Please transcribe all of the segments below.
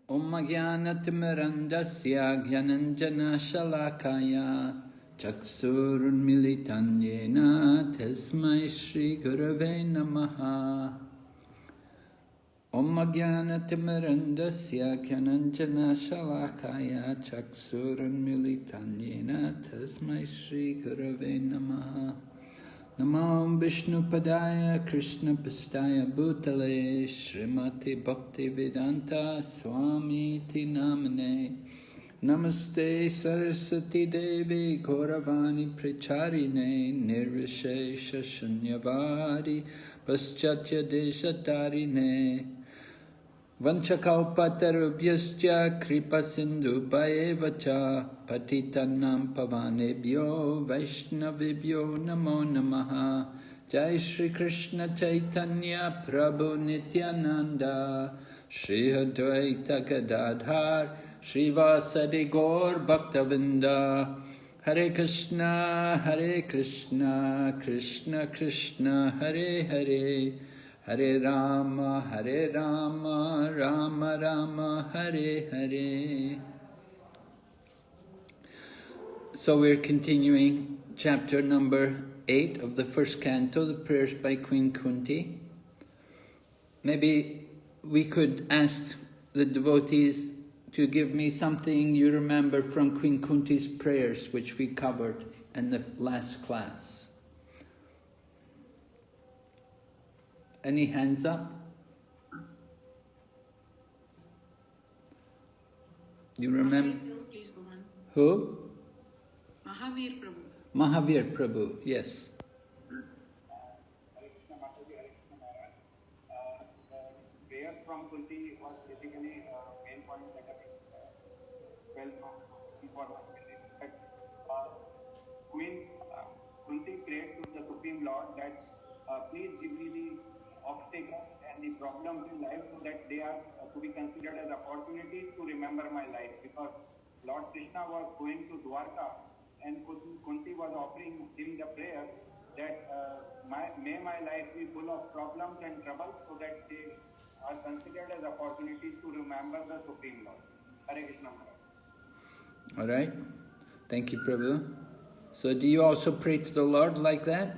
Om Jnanatimirandasya Jnananjana Shalakaya Chaksurunmilitanyena Tasmai Shri Gurave Namaha. Om Jnanatimirandasya Jnananjana Shalakaya Chaksurunmilitanyena Tasmai Shri Gurave Namaha. Namo Vishnu Padaya Krishna Pastaya Bhutale Srimati Bhakti Vedanta Swami Ti Namane Namaste Saraswati Devi Gauravani Pracharine Nirvishesha Shunyavadi Paschatya Deshatarine Vanchakalpatarubhyascha Kripa Sindhu Bhaevacha Patitanam Pavanebhyo Vaishnavibhyo Namo Namaha. Jai Shri Krishna Chaitanya Prabhu Nityananda Shri Advaita Gadadhar Shri Vasadi Gaur Bhaktavinda. Hare Krishna Krishna Krishna Hare Hare Hare Rama, Rama Rama, Hare Hare. So we're continuing chapter number 8 of the first canto, the prayers by Queen Kunti. Maybe we could ask the devotees to give me something you remember from Queen Kunti's prayers, which we covered in the last class. Any hands up? You remember? Please go on. Who? Mahavir Prabhu. Mahavir Prabhu, yes. Prayer from Kunti was basically main point that well important. Queen Kunti prayed to the Supreme Lord that please give me the obstacles and the problems in life so that they are to be considered as opportunities to remember my life, because Lord Krishna was going to Dwarka and Kunti was offering him the prayer that may my life be full of problems and troubles so that they are considered as opportunities to remember the Supreme Lord. Hare Krishna. All right. Thank you, Prabhu. So do you also pray to the Lord like that?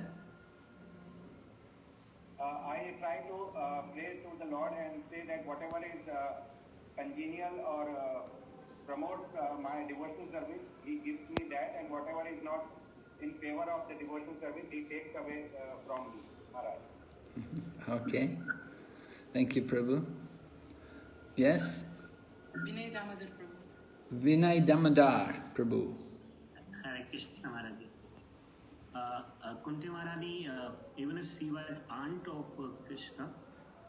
I try to pray to the Lord and say that whatever is congenial or promotes my devotional service, He gives me that, and whatever is not in favor of the devotional service, He takes away from me. Maharaj. Okay. Thank you, Prabhu. Yes? Vinay Damodar Prabhu. Vinay Damodar Prabhu. Hare Krishna Maharaj. Kunti Maharani, even if she was aunt of Krishna,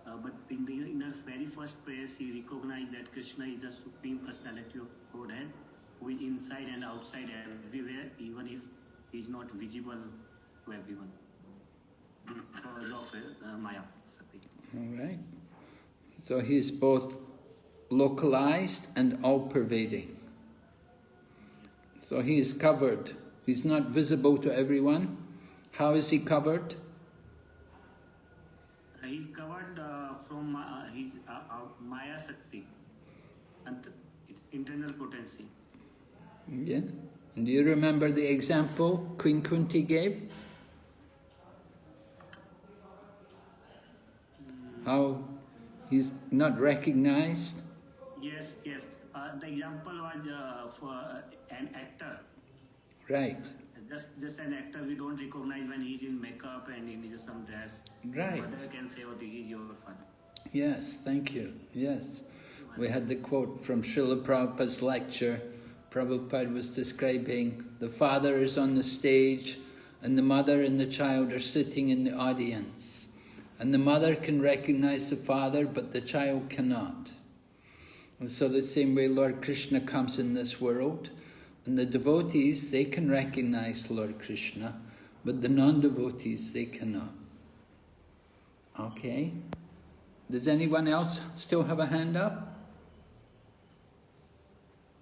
but in her very first prayer, she recognized that Krishna is the Supreme Personality of Godhead, who is inside and outside everywhere, even if he is not visible to everyone because of Maya Sati. All right. So he's both localized and all-pervading. So he is covered. He's not visible to everyone. How is he covered? He's covered from his Maya Shakti and its internal potency. Yeah. And do you remember the example Queen Kunti gave? How he's not recognized? Yes. The example was for an actor. Right. Just an actor we don't recognize when he's in makeup and in some dress. Right. Mother can say, oh, this is your father. Yes, thank you. Yes. We had the quote from Srila Prabhupada's lecture. Prabhupada was describing the father is on the stage and the mother and the child are sitting in the audience. And the mother can recognize the father, but the child cannot. And so the same way Lord Krishna comes in this world, and the devotees, they can recognize Lord Krishna, but the non-devotees, they cannot. Okay? Does anyone else still have a hand up?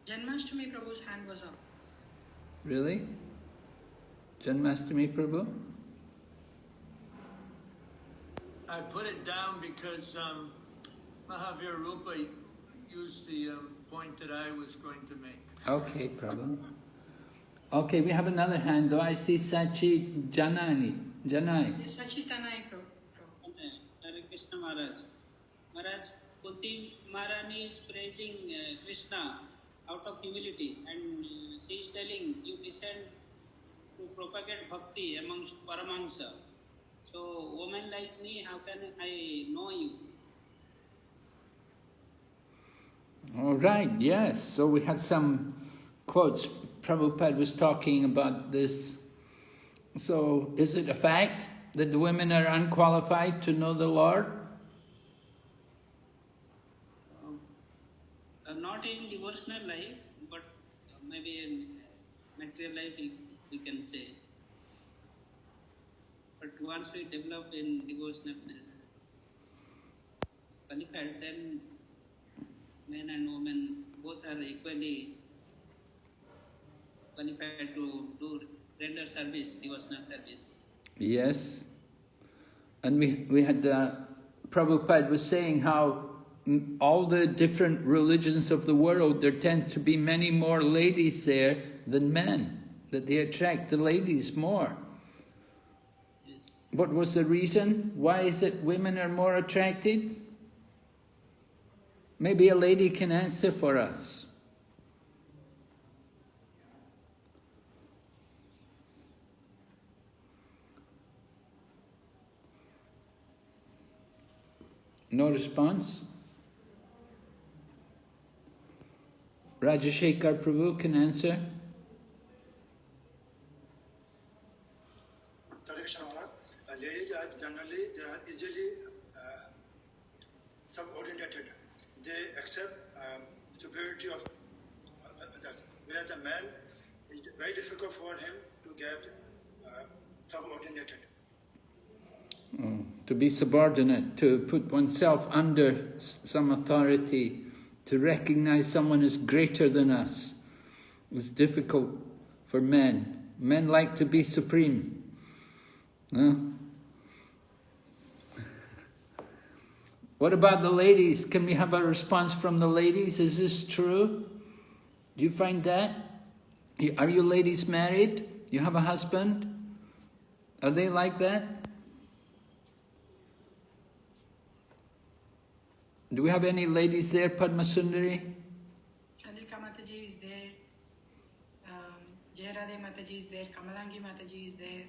Janmashtami Prabhu's hand was up. Really? Janmashtami Prabhu? I put it down because Mahavir Rupa excuse the point that I was going to make. Okay, Prabhu. Okay, we have another hand though. I see Sachi Janai. Sachi Tanai Prabhu. Hare Krishna Maharaj. Maharaj, Kunti Maharani is praising Krishna out of humility, and she is telling, you descend to propagate bhakti amongst Paramahansa. So, women like me, how can I know you? All right, yes. So we had some quotes. Prabhupada was talking about this. So, is it a fact that the women are unqualified to know the Lord? Not in devotional life, but maybe in material life we can say. But once we develop in devotional qualified, then men and women both are equally qualified to do render service, devotional service. Yes. And we had Prabhupada was saying how all the different religions of the world, there tends to be many more ladies there than men, that they attract the ladies more. Yes. What was the reason? Why is it women are more attracted? Maybe a lady can answer for us. No response? Rajashekar Prabhu can answer. Ladies are generally, they are easily subordinated. They accept superiority of others. Whereas a man, it's very difficult for him to get subordinated. To be subordinate, to put oneself under some authority, to recognize someone as greater than us, is difficult for men. Men like to be supreme. Huh? What about the ladies? Can we have a response from the ladies? Is this true? Do you find that? Are you ladies married? You have a husband? Are they like that? Do we have any ladies there, Padma Sundari? Chandrika Mataji is there. Jayarade Mataji is there. Kamalangi Mataji is there.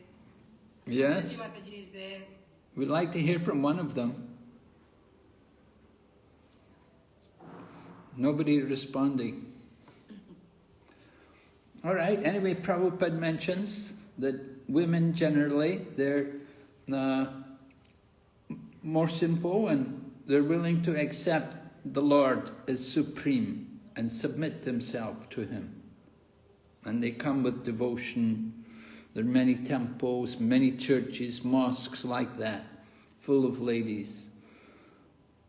Yes. Mataji is there. We'd like to hear from one of them. Nobody responding. All right, anyway, Prabhupada mentions that women generally, they're more simple and they're willing to accept the Lord as supreme and submit themselves to Him. And they come with devotion. There are many temples, many churches, mosques like that, full of ladies.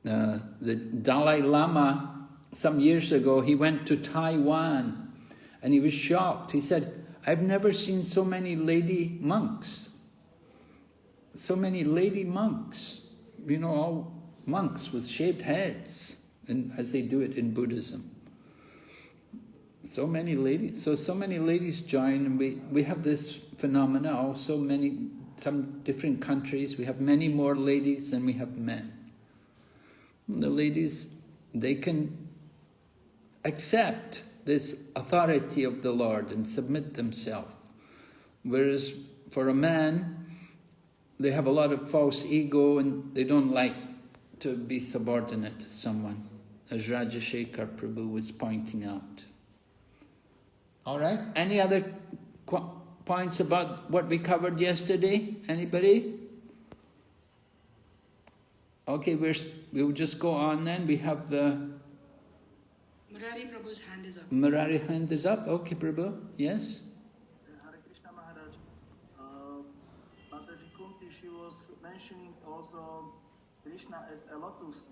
The Dalai Lama, some years ago, he went to Taiwan and he was shocked. He said, I've never seen so many lady monks. So many lady monks. You know, all monks with shaved heads, and as they do it in Buddhism. So many ladies. So many ladies join, and we have this phenomena also. Some different countries, we have many more ladies than we have men. And the ladies, they can accept this authority of the Lord and submit themselves. Whereas for a man, they have a lot of false ego and they don't like to be subordinate to someone, as Rajashekar Prabhu was pointing out. All right, any other points about what we covered yesterday? Anybody? Okay, we'll just go on then. We have the... Murari Prabhu's hand is up. Murari hand is up. Okay, Prabhu. Yes? Hare Krishna Maharaj. Mataji Kunti, she was mentioning also Krishna as a lotus.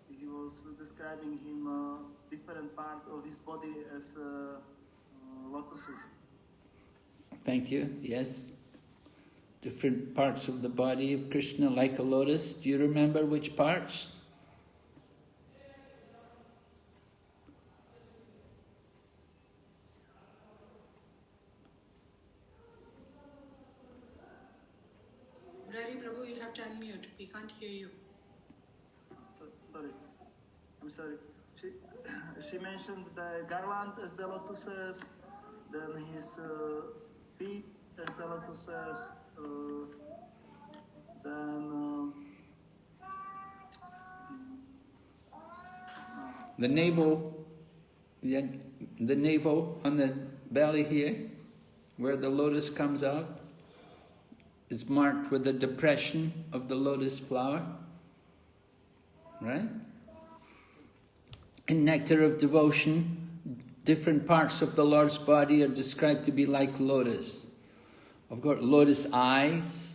He was describing him different part of his body as lotuses. Thank you. Yes. Different parts of the body of Krishna like a lotus. Do you remember which parts? silent. We can't hear you. Sorry. I'm sorry. She mentioned the garland as the lotuses, then his feet as the lotuses, then the navel, the navel on the belly here, where the lotus comes out, is marked with the depression of the lotus flower, right? In Nectar of Devotion, different parts of the Lord's body are described to be like lotus. I've got lotus eyes,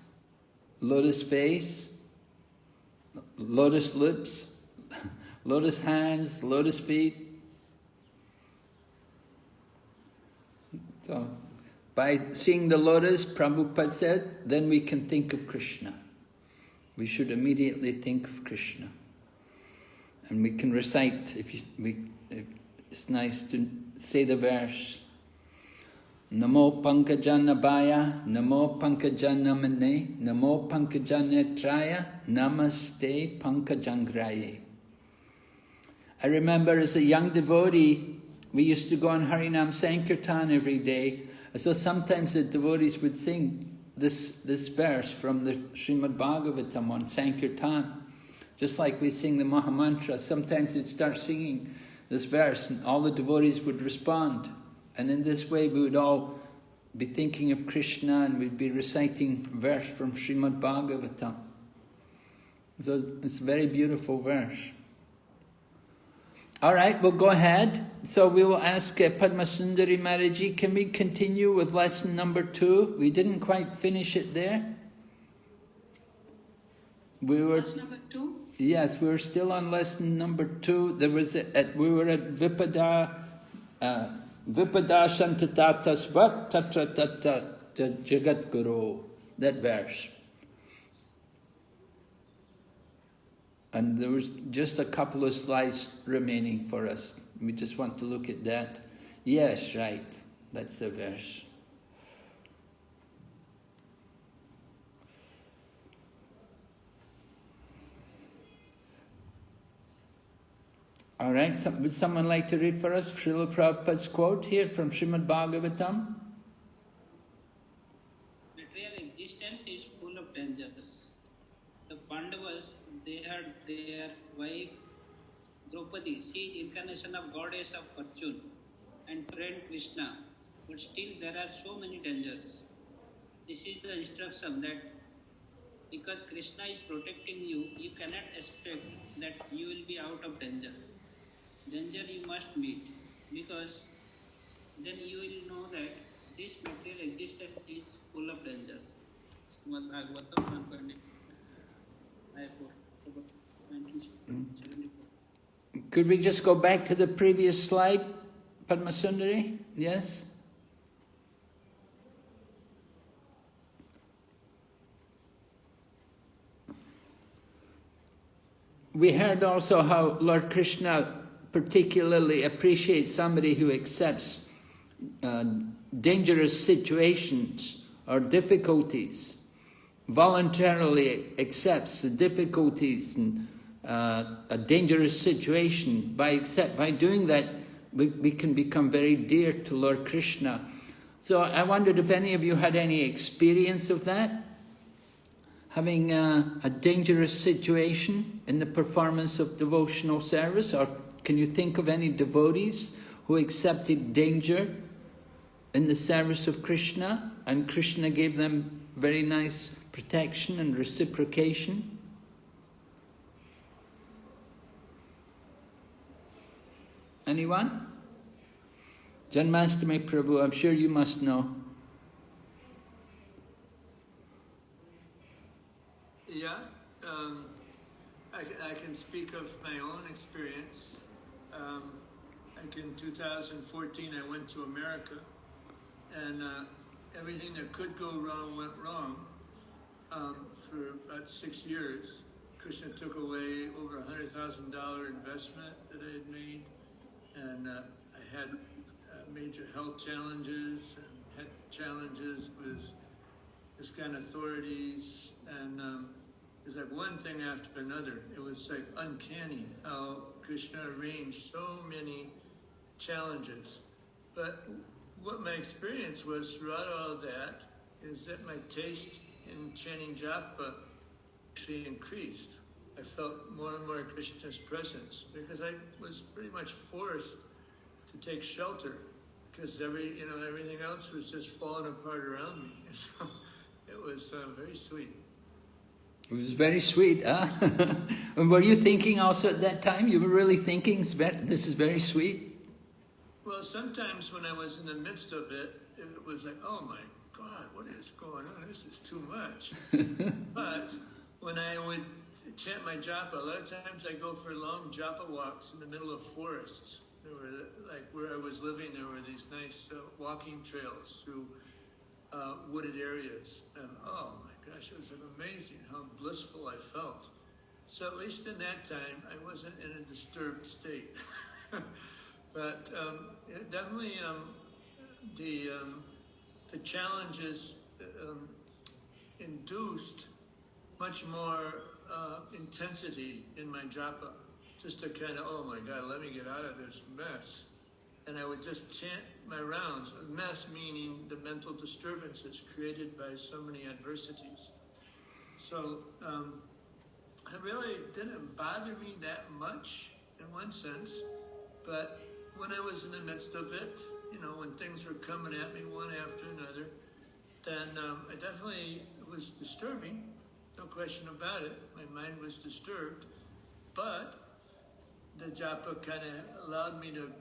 lotus face, lotus lips, lotus hands, lotus feet. So, by seeing the lotus, Prabhupada said, then we can think of Krishna. We should immediately think of Krishna. And we can recite, it's nice to say the verse. Namo Pankajannabhaya, Namo Pankajannamane, Namo Pankajannetraya, Namaste Pankajangraye. I remember as a young devotee, we used to go on Harinam Sankirtan every day. So sometimes the devotees would sing this verse from the Srimad Bhagavatam on Sankirtan. Just like we sing the Mahamantra, sometimes they'd start singing this verse and all the devotees would respond. And in this way we would all be thinking of Krishna and we'd be reciting a verse from Srimad Bhagavatam. So it's a very beautiful verse. All right, we'll go ahead. So we will ask Padma Sundari Maharaji, can we continue with lesson number 2? We didn't quite finish it there. Lesson number 2? Yes, we were still on lesson number 2. We were at Vipada Shantata Svat Tatra Tata Jagat Guru, that verse. And there was just a couple of slides remaining for us. We just want to look at that. Yes, right. That's the verse. All right, would someone like to read for us Srila Prabhupada's quote here from Srimad Bhagavatam? Material existence is full of dangers. The Pandavas, they had their wife Draupadi, she is incarnation of goddess of fortune and friend Krishna, but still there are so many dangers. This is the instruction that because Krishna is protecting you, you cannot expect that you will be out of danger. Danger you must meet, because then you will know that this material existence is full of dangers. Srimad Bhagavatam 1974. Could we just go back to the previous slide, Padma Sundari? Yes? We heard also how Lord Krishna particularly appreciates somebody who accepts dangerous situations or difficulties, voluntarily accepts the difficulties and a dangerous situation. By doing that, we can become very dear to Lord Krishna. So I wondered if any of you had any experience of that? Having a dangerous situation in the performance of devotional service, or can you think of any devotees who accepted danger in the service of Krishna and Krishna gave them very nice protection and reciprocation? Anyone? Janmastami Prabhu, I'm sure you must know. Yeah, I can speak of my own experience. Like in 2014, I went to America, and everything that could go wrong went wrong for about 6 years. Krishna took away over $100,000 investment that I had made, and I had major health challenges and had challenges with ISKCON authorities, and It's like one thing after another. It was like uncanny how Krishna arranged so many challenges. But what my experience was throughout all of that is that my taste in chanting japa actually increased. I felt more and more Krishna's presence because I was pretty much forced to take shelter because everything else was just falling apart around me. So it was very sweet. It was very sweet, huh? And were you thinking also at that time? You were really thinking, this is very sweet? Well, sometimes when I was in the midst of it, it was like, oh my God, what is going on? This is too much. But when I would chant my japa, a lot of times I go for long japa walks in the middle of forests. There were, like where I was living, there were these nice walking trails through wooded areas. And oh my gosh, it was amazing how blissful I felt. So at least in that time, I wasn't in a disturbed state. But definitely the challenges induced much more intensity in my japa, just to kind of, oh my God, let me get out of this mess. And I would just chant my rounds, mess meaning the mental disturbances created by so many adversities. So it really didn't bother me that much in one sense, but when I was in the midst of it, when things were coming at me one after another, then it definitely was disturbing, no question about it. My mind was disturbed, but the japa kind of allowed me to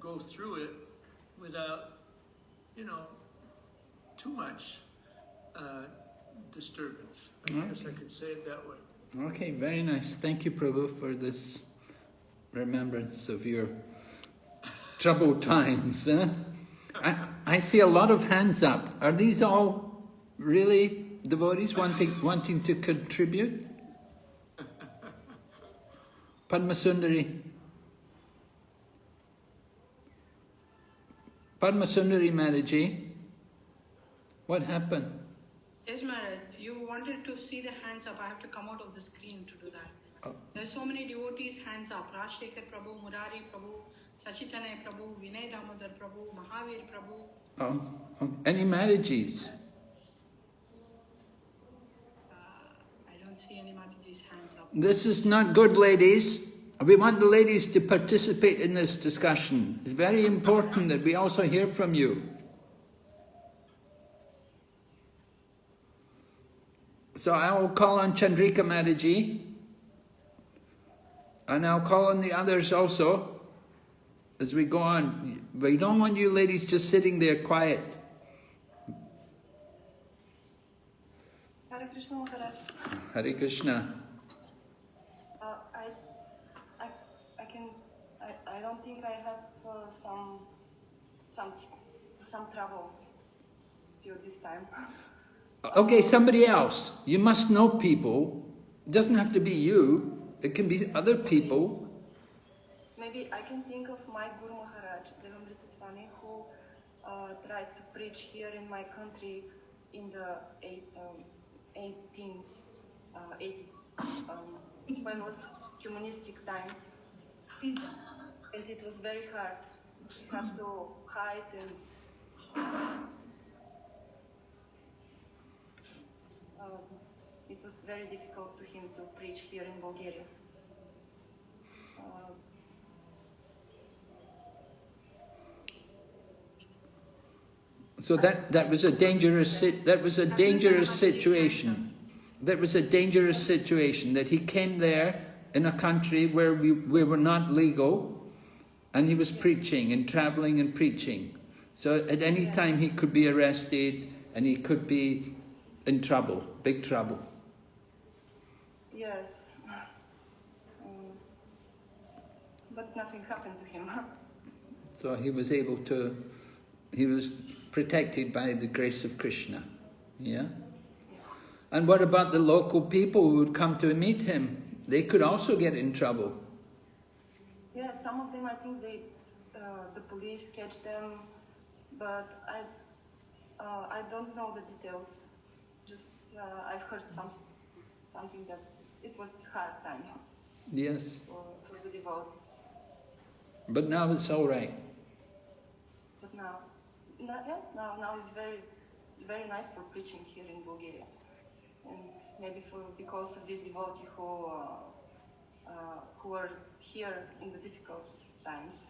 go through it without, too much disturbance. I guess I could say it that way. Okay, very nice. Thank you, Prabhu, for this remembrance of your troubled times. I see a lot of hands up. Are these all really devotees wanting to contribute? Padmasundari. Padmasundari Maharaji, what happened? Yes, Maharaj, you wanted to see the hands up. I have to come out of the screen to do that. Oh. There's so many devotees hands up. Rajshekhar Prabhu, Murari Prabhu, Sachitanya Prabhu, Vinay Damodar Prabhu, Mahavir Prabhu. Oh. Any Maharajis? I don't see any Mataji's hands up. This is not good, ladies. We want the ladies to participate in this discussion. It's very important that we also hear from you. So I will call on Chandrika Mataji, and I'll call on the others also as we go on. We don't want you ladies just sitting there quiet. Hare Krishna Maharaj. Hare Krishna. I don't think I have some trouble till this time. Okay, somebody else. You must know people. It doesn't have to be you. It can be other people. Maybe I can think of my Guru Maharaj, Devamrita Swami, who tried to preach here in my country in the 80s, when it was communistic time. And it was very hard. You have to hide and it was very difficult to him to preach here in Bulgaria. So that was a dangerous situation. That was a dangerous situation that he came there in a country where we were not legal, and he was preaching and traveling and preaching. So at any time he could be arrested and he could be in trouble, big trouble. Yes. But nothing happened to him. So he was protected by the grace of Krishna. Yeah? And what about the local people who would come to meet him? They could also get in trouble. Yes, some of them, I think the police catch them, but I don't know the details. Just I've heard something that it was a hard time Yes. for the devotees. But now it's all right. But now it's very, very nice for preaching here in Bulgaria, and maybe because of this devotee who are here in the difficult times.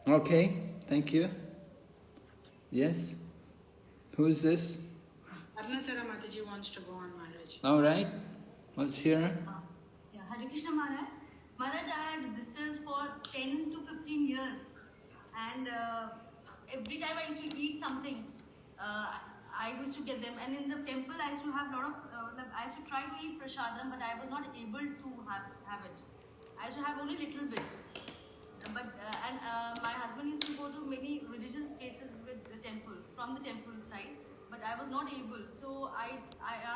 Okay, thank you. Yes? Who is this? Arnatara Mataji wants to go on, Maharaj. All right, let's hear her. Yeah, Hare Krishna Maharaj. Maharaj, I had blisters for 10 to 15 years, and every time I used to eat something, I used to get them. And in the temple, I used to have a lot of, I used to try to eat prasadam, but I was not able to have it. I used to have only little bit. But my husband used to go to many religious places with the temple, from the temple side, but I was not able. So I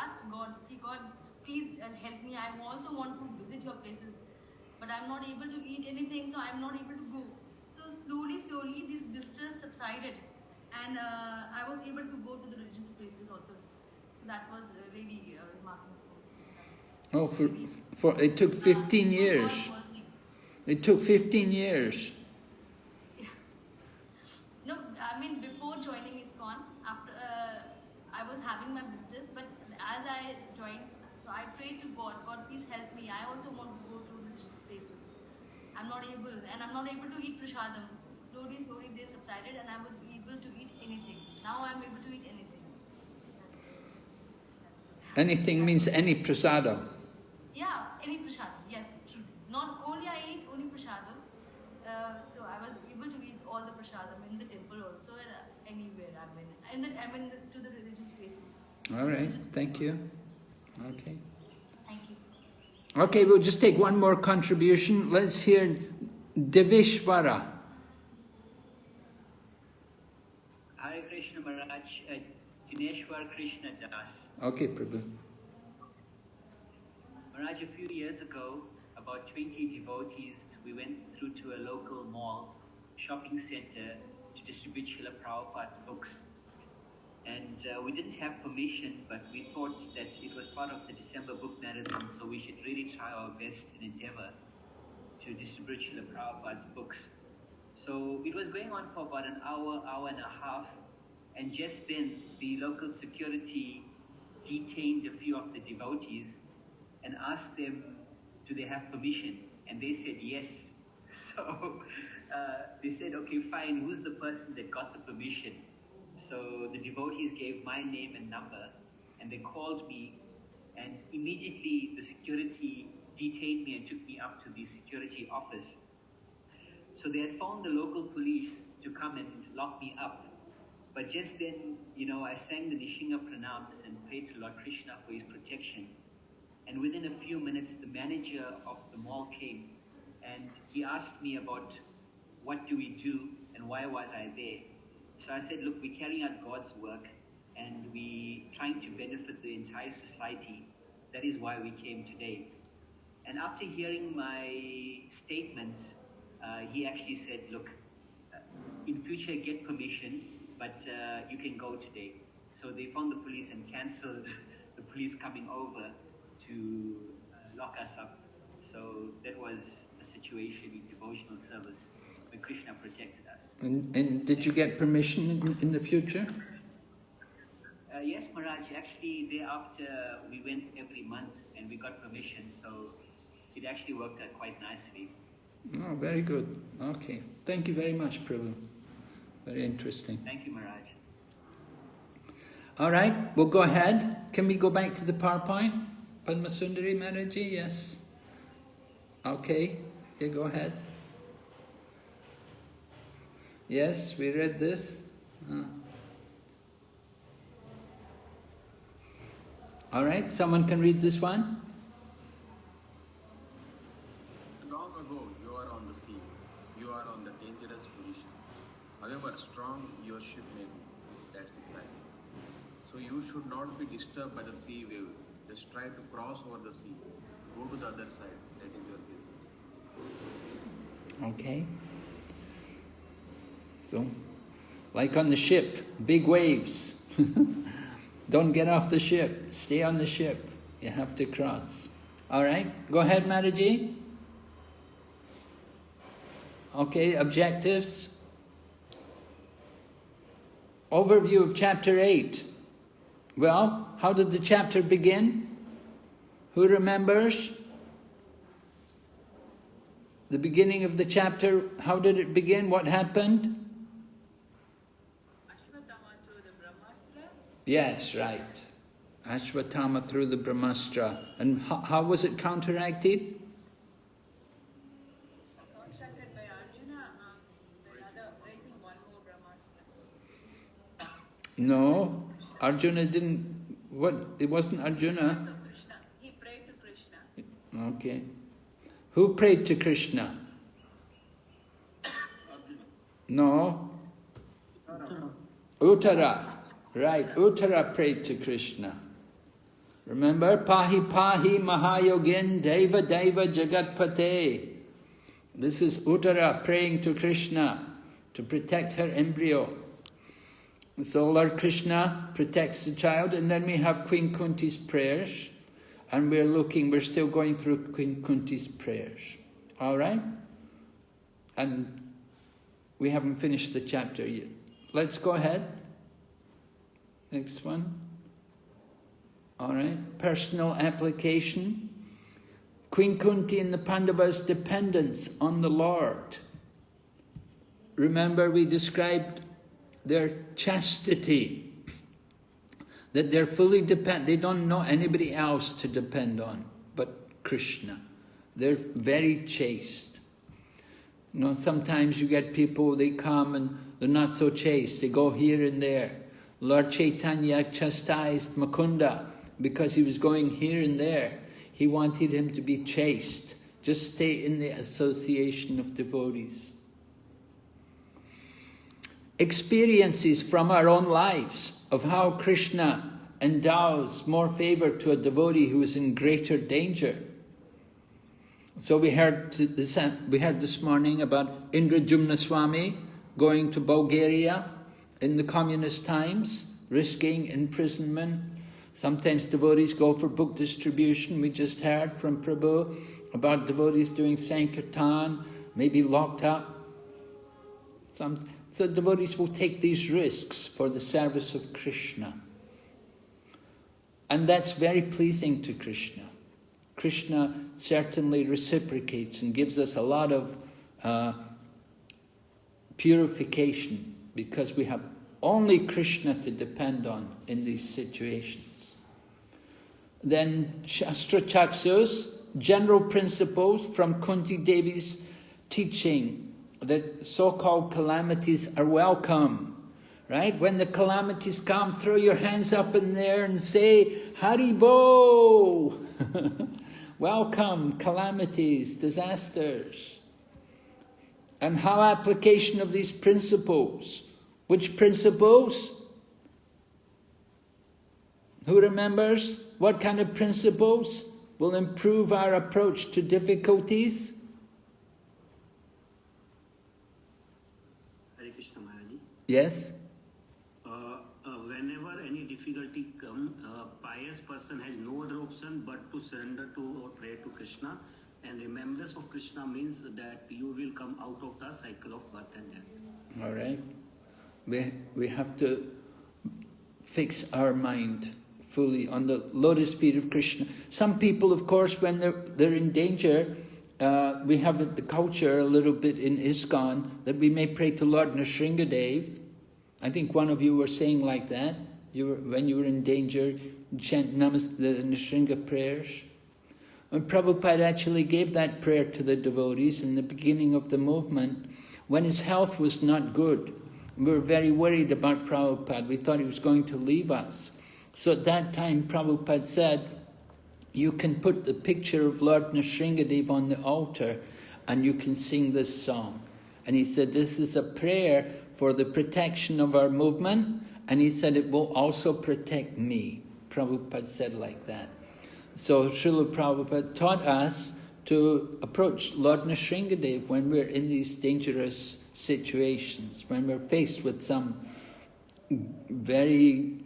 asked God, God, please help me. I also want to visit your places, but I'm not able to eat anything, so I'm not able to go. So slowly, these blisters subsided, and I was able to go to the religious places also. So that was really remarkable. Oh, for it took 15 years. It took 15 years. Yeah. No, I mean before joining ISKCON, after I was having my blisters, but as I joined, so I prayed to God, God, please help me. I also want to go to religious places. I'm not able, and I'm not able to eat prasadam. Slowly, they subsided, and I was able to eat anything. Now I'm able to eat anything. Anything means any prasadam. Yeah, any prasadam, yes, true. Not only I eat only prasadam, so I was able to eat all the prasadam in the temple also, and anywhere I mean to the religious places. All right, thank you. Okay. Thank you. Okay, we'll just take one more contribution. Let's hear Devishvara. Hare Krishna Maharaj, Dineshwar Krishna Das. Okay, Prabhu. Maharaj, a few years ago, about 20 devotees, we went through to a local mall, shopping center, to distribute Srila Prabhupada's books. And we didn't have permission, but we thought that it was part of the December book marathon, so we should really try our best and endeavor to distribute Srila Prabhupada's books. So it was going on for about an hour and a half, and just then the local security detained a few of the devotees and asked them, do they have permission? And they said yes. So they said, okay, fine, who's the person that got the permission? So the devotees gave my name and number, and they called me, and immediately the security detained me and took me up to the security office. So they had found the local police to come and lock me up. But just then, I sang the Nishinga Pranams and prayed to Lord Krishna for his protection. And within a few minutes, the manager of the mall came, and he asked me about what do we do and why was I there. So I said, look, we're carrying out God's work, and we're trying to benefit the entire society. That is why we came today. And after hearing my statements, he actually said, look, in future get permission, but you can go today. So they found the police and cancelled the police coming over to lock us up. So that was a situation in devotional service where Krishna protected us. And did you get permission in the future? Yes, Maharaj. Actually, thereafter we went every month and we got permission. So it actually worked out quite nicely. Oh, very good. Okay. Thank you very much, Prabhu. Very interesting. Thank you, Maharaj. All right, we'll go ahead. Can we go back to the PowerPoint? Padmasundari Maharaji, yes. Okay, you go ahead. Yes, we read this. All right, someone can read this one? Long ago, you are on the sea. You are on the dangerous position. However strong your ship may be, that's a fact. So you should not be disturbed by the sea waves. Just try to cross over the sea. Go to the other side. That is your business. Okay. So, like on the ship, big waves. Don't get off the ship. Stay on the ship. You have to cross. All right? Go ahead, Mataji. Okay, objectives. Overview of chapter 8. Well, how did the chapter begin? Who remembers? The beginning of the chapter, how did it begin? What happened? Yes, right. Ashwatthama threw the Brahmastra. And how was it counteracted? Counteracted by Arjuna, raising one more Brahmastra. No, Arjuna didn't. What? It wasn't Arjuna. Krishna. He prayed to Krishna. Okay. Who prayed to Krishna? No. Uttara. Right, Uttara prayed to Krishna. Remember? Pahi Pahi Mahayogin Deva Deva Jagatpate. This is Uttara praying to Krishna to protect her embryo. So Lord Krishna protects the child, and then we have Queen Kunti's prayers, and we're still going through Queen Kunti's prayers. All right? And we haven't finished the chapter yet. Let's go ahead. Next one. All right. Personal application. Queen Kunti and the Pandavas' dependence on the Lord. Remember, we described their chastity. That they're fully dependent. They don't know anybody else to depend on but Krishna. They're very chaste. You know, sometimes you get people, they come and they're not so chaste. They go here and there. Lord Chaitanya chastised Mukunda because he was going here and there. He wanted him to be chaste. Just stay in the association of devotees. Experiences from our own lives of how Krishna endows more favor to a devotee who is in greater danger. So we heard this morning about Indrajumna Swami going to Bulgaria in the communist times, risking imprisonment. Sometimes devotees go for book distribution. We just heard from Prabhu about devotees doing Sankirtan, maybe locked up. So devotees will take these risks for the service of Krishna. And that's very pleasing to Krishna. Krishna certainly reciprocates and gives us a lot of purification because we have only Krishna to depend on in these situations. Then Shastra Chaksus, general principles from Kunti Devi's teaching that so-called calamities are welcome. Right? When the calamities come, throw your hands up in there and say, Haribo! Welcome, calamities, disasters. And how application of these principles. Which principles? Who remembers? What kind of principles will improve our approach to difficulties? Hare Krishna Maharaji. Yes? Whenever any difficulty comes, a pious person has no other option but to surrender to or pray to Krishna. And remembrance of Krishna means that you will come out of the cycle of birth and death. All right. We have to fix our mind fully on the lotus feet of Krishna. Some people, of course, when they're in danger, we have the culture a little bit in ISKCON that we may pray to Lord Nrsingadev. I think one of you were saying like that. When you were in danger, chant the Nrsinga prayers. And Prabhupada actually gave that prayer to the devotees in the beginning of the movement when his health was not good. We were very worried about Prabhupada. We thought he was going to leave us. So at that time, Prabhupada said, you can put the picture of Lord Nrsingadev on the altar and you can sing this song. And he said, this is a prayer for the protection of our movement. And he said, it will also protect me. Prabhupada said like that. So Srila Prabhupada taught us to approach Lord Nrsingadev when we're in these dangerous situations, when we're faced with some very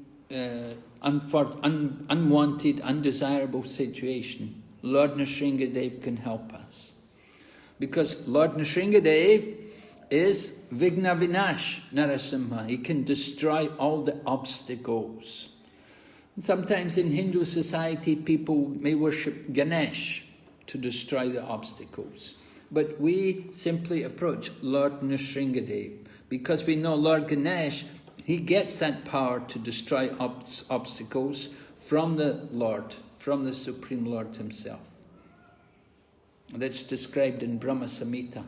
unwanted, undesirable situation, Lord Nrsingadev can help us. Because Lord Nrsingadev is Vigna Vinash Narasimha. He can destroy all the obstacles. Sometimes in Hindu society people may worship Ganesh to destroy the obstacles. But we simply approach Lord Nrsingadev because we know Lord Ganesh, he gets that power to destroy obstacles from the Lord, from the Supreme Lord himself. That's described in Brahma Samhita.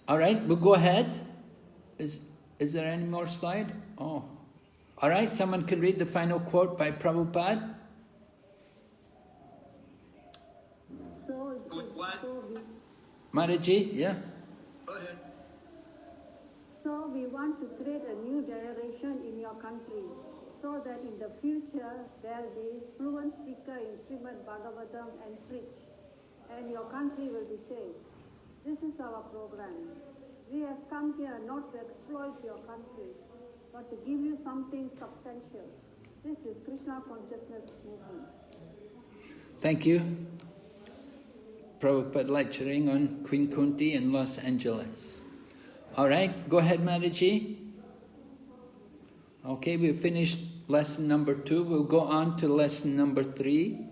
All right, we'll go ahead. Is there any more slide? Oh. All right, someone can read the final quote by Prabhupada. Maharaji, yeah? Go ahead. So we want to create a new generation in your country so that in the future there will be fluent speaker in Srimad Bhagavatam and preach, and your country will be saved. This is our program. We have come here not to exploit your country, but to give you something substantial. This is Krishna consciousness movement. Thank you. Prabhupada lecturing on Queen Kunti in Los Angeles. All right, go ahead, Maharaji. Okay, we've finished lesson number 2. We'll go on to lesson number 3.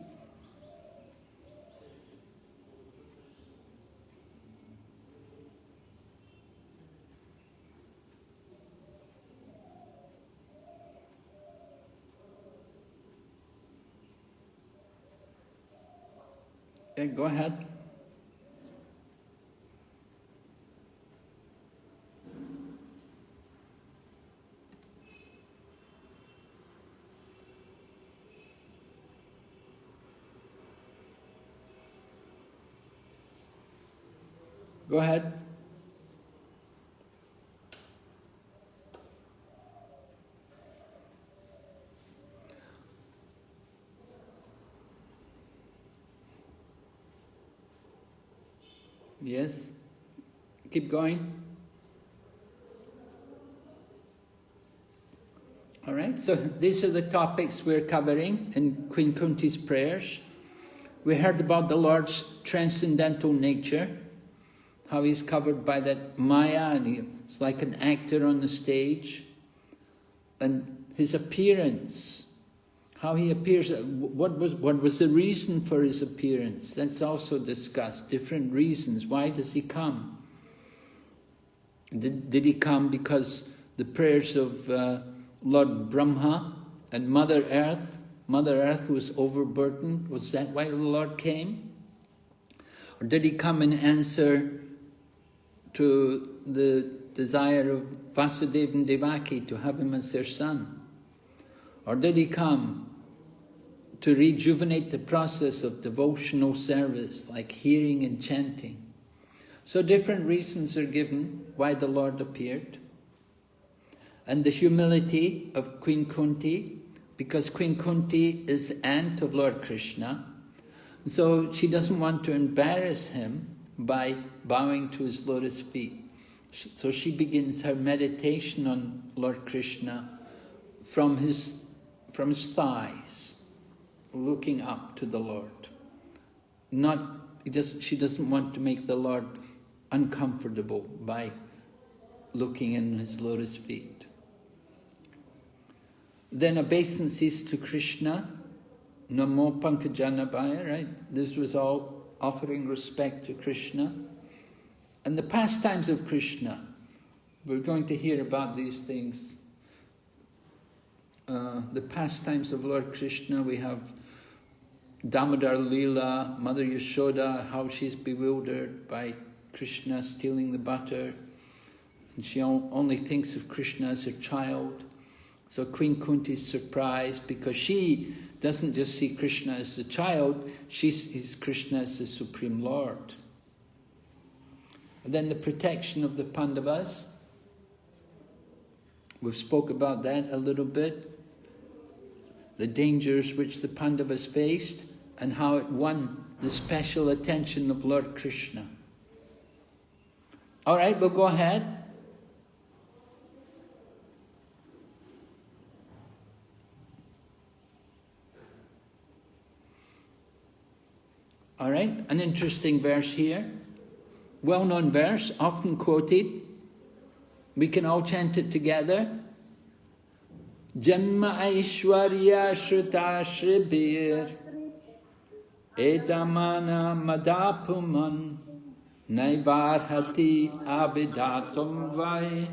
Okay, go ahead. Go ahead. Yes. Keep going. All right, so these are the topics we're covering in Queen Kunti's prayers. We heard about the Lord's transcendental nature, how he's covered by that Maya and he's like an actor on the stage. And his appearance, how he appears, what was the reason for his appearance? That's also discussed, different reasons. Why does he come? Did he come because the prayers of Lord Brahma and Mother Earth was overburdened? Was that why the Lord came? Or did he come in answer to the desire of Vasudeva and Devaki to have him as their son? Or did he come to rejuvenate the process of devotional service, like hearing and chanting? So different reasons are given why the Lord appeared. And the humility of Queen Kunti, because Queen Kunti is aunt of Lord Krishna, so she doesn't want to embarrass him by bowing to his lotus feet. So she begins her meditation on Lord Krishna from his thighs, looking up to the Lord. She doesn't want to make the Lord uncomfortable by looking in his lotus feet. Then obeisances to Krishna, Namo Pankajanabhaya, right? This was all offering respect to Krishna. And the pastimes of Krishna, we're going to hear about these things. The pastimes of Lord Krishna, we have Damodar Leela, Mother Yashoda, how she's bewildered by Krishna stealing the butter. And she only thinks of Krishna as her child. So Queen Kunti is surprised because she doesn't just see Krishna as a child, she sees Krishna as the Supreme Lord. And then the protection of the Pandavas. We've spoke about that a little bit. The dangers which the Pandavas faced and how it won the special attention of Lord Krishna. All right, we'll go ahead. All right, an interesting verse here. Well-known verse, often quoted. We can all chant it together. Janma Aishwarya Shruta Shribir Etamana Madapuman Naivarhati Avidatum Vai.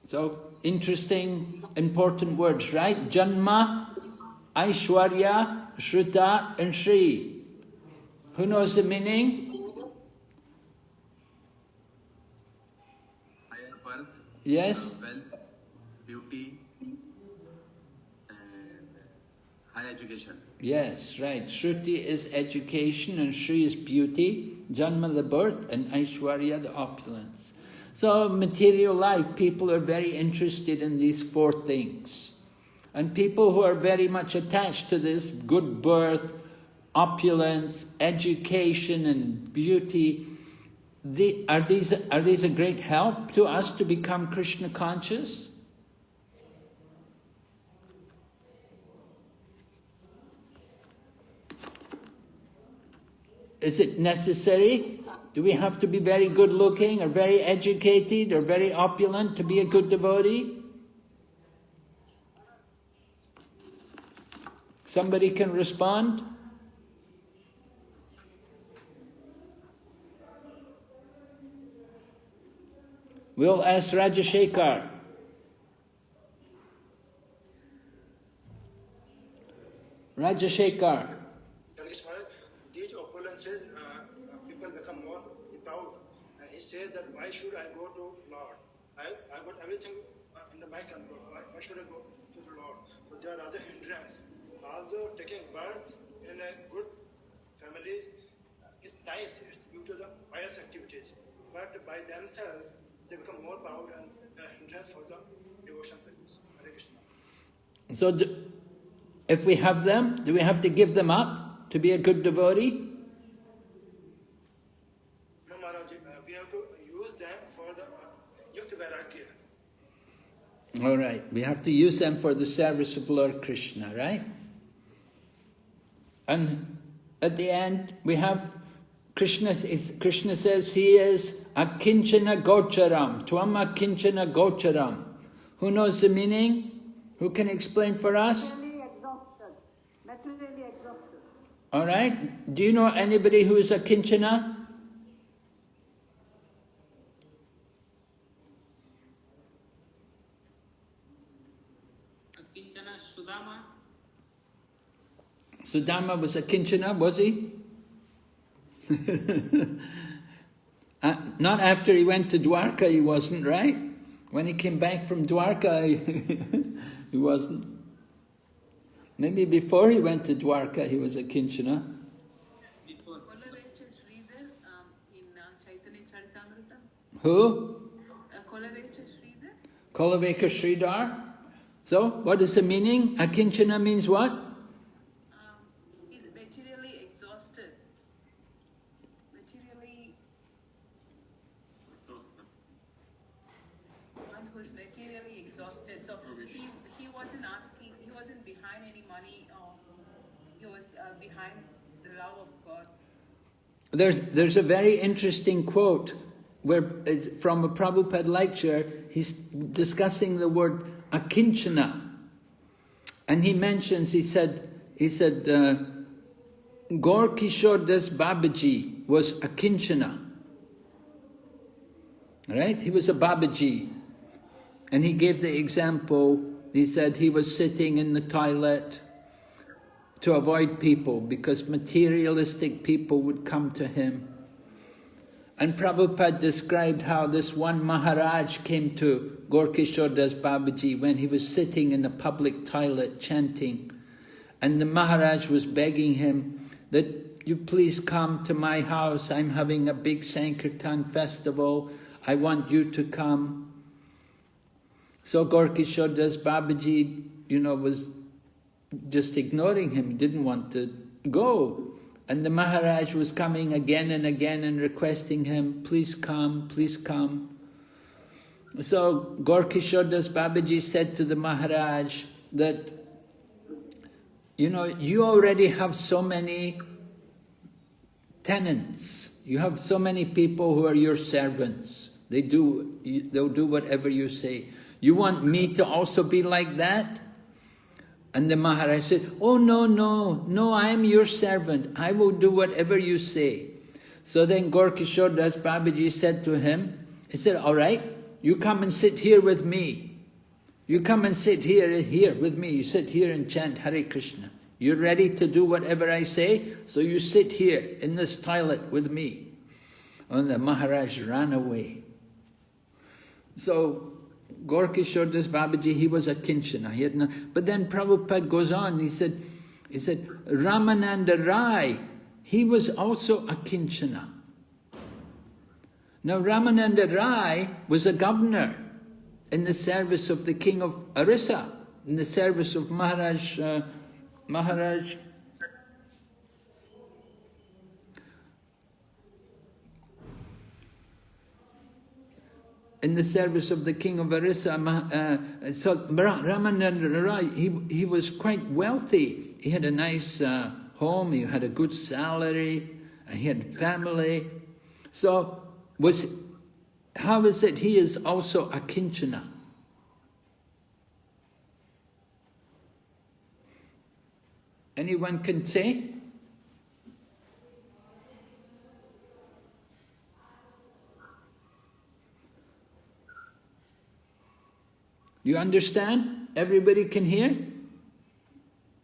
So, interesting, important words, right? Janma, Aishwarya, Shruta and Shri. Who knows the meaning? Higher birth, Yes? wealth, beauty, and high education. Yes, right. Shruti is education and Shri is beauty, Janma the birth and Aishwarya the opulence. So material life, people are very interested in these four things. And people who are very much attached to this, good birth, opulence, education and beauty, are these a great help to us to become Krishna conscious? Is it necessary? Do we have to be very good looking or very educated or very opulent to be a good devotee? Somebody can respond? We'll ask Rajashekar. Rajashekar. These opulences, people become more proud. And he says that why should I go to Lord? I got everything under my control. Why should I go to the Lord? But there are other hindrances. Although taking birth in a good family is nice, it's due to the pious activities. But by themselves, they become more proud and there are hindrances for the devotion service. Hare Krishna. So if we have them, do we have to give them up to be a good devotee? No, Maharaj, we have to use them for the Yukta Vairagya. All right, we have to use them for the service of Lord Krishna, right? And at the end, we have Krishna says he is akinchana gocharam, tvam akinchana gocharam. Who knows the meaning? Who can explain for us? Materially exhausted. All right. Do you know anybody who is akinchana? Kinchana Sudama. Sudama was akinchana, was he? Not after he went to Dwarka, he wasn't, right? When he came back from Dwarka, he wasn't. Maybe before he went to Dwarka, he was a Kinchana. Who? Kolaveka Sridhar. So, what is the meaning? Akinchana means what? He's materially exhausted. One who's materially exhausted. So he wasn't asking, he wasn't behind any money, he was behind the love of God. There's a very interesting quote where from a Prabhupada lecture, he's discussing the word akinchana. And he mentions, he said, Gaur Kishore Das Babaji was akinchana. Right? He was a Babaji. And he gave the example, he said he was sitting in the toilet to avoid people because materialistic people would come to him. And Prabhupada described how this one Maharaj came to Gaur Kishore Das Babaji when he was sitting in a public toilet chanting. And the Maharaj was begging him that you please come to my house. I'm having a big Sankirtan festival. I want you to come. So Gaur Kishore Das Babaji, was just ignoring him. He didn't want to go. And the Maharaj was coming again and again and requesting him, please come, please come. So Gaur Kishore Das Babaji said to the Maharaj, that, you know, you already have so many tenants. You have so many people who are your servants. They'll do whatever you say. You want me to also be like that? And the Maharaj said, oh, no, I am your servant. I will do whatever you say. So then Gaura Das Babaji said to him, he said, all right, you come and sit here with me. You come and sit here with me. You sit here and chant Hare Krishna. You're ready to do whatever I say? So you sit here in this toilet with me. And the Maharaj ran away. So Gaura Das Babaji, he was a Kinchana. He had no, but then Prabhupada goes on, he said, Ramananda Rai, he was also a Kinchana. Now Ramananda Rai was a governor in the service of the king of Orissa, in the service of Maharaj, in the service of the king of Orissa. So Ramananda Rai, he was quite wealthy. He had a nice home, he had a good salary, and he had family. So how is it he is also a Kinchana? Anyone can say? You understand? Everybody can hear?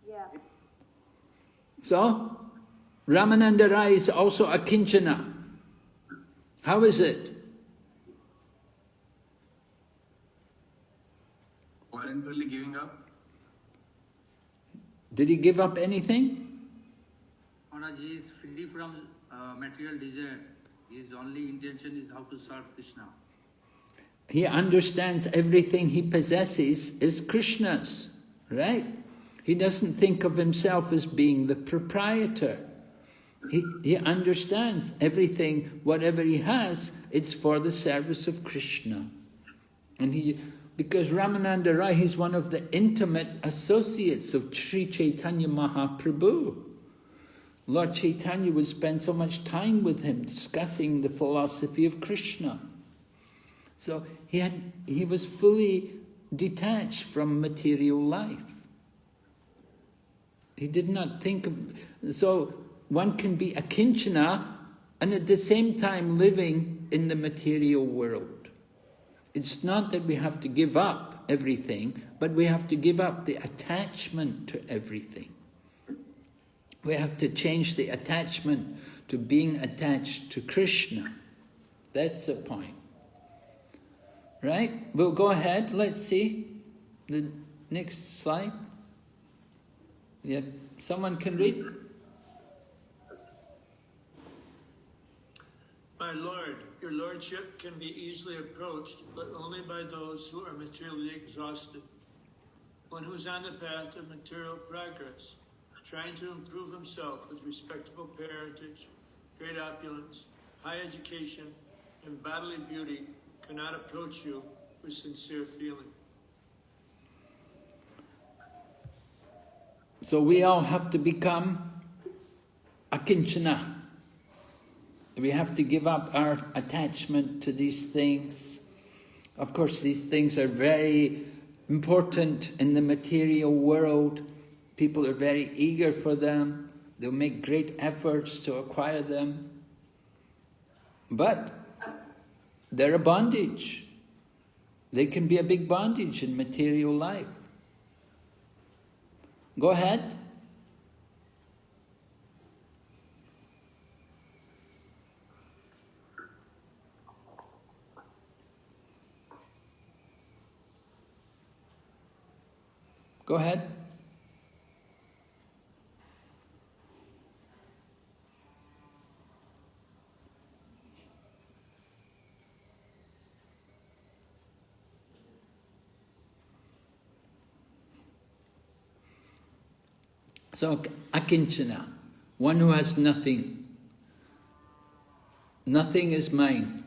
Yeah. So, Ramananda Rai is also a Kinchana. How is it? Voluntarily giving up? Did he give up anything? Maharaj, he is free from material desire. His only intention is how to serve Krishna. He understands everything he possesses is Krishna's, right? He doesn't think of himself as being the proprietor. He understands everything, whatever he has, it's for the service of Krishna. And because Ramananda Rai, he's one of the intimate associates of Sri Chaitanya Mahaprabhu. Lord Chaitanya would spend so much time with him discussing the philosophy of Krishna. So he was fully detached from material life. He did not think of... So one can be a Kinchana and at the same time living in the material world. It's not that we have to give up everything, but we have to give up the attachment to everything. We have to change the attachment to being attached to Krishna. That's the point. Right? We'll go ahead. Let's see the next slide. Yeah, someone can read. My Lord, your Lordship can be easily approached, but only by those who are materially exhausted. One who's on the path of material progress, trying to improve himself with respectable parentage, great opulence, high education, and bodily beauty, cannot approach you with sincere feeling. So we all have to become a Kinchana. We have to give up our attachment to these things. Of course, these things are very important in the material world. People are very eager for them. They'll make great efforts to acquire them. But they're a bondage. They can be a big bondage in material life. Go ahead. Go ahead. So, akinchana, one who has nothing. Nothing is mine.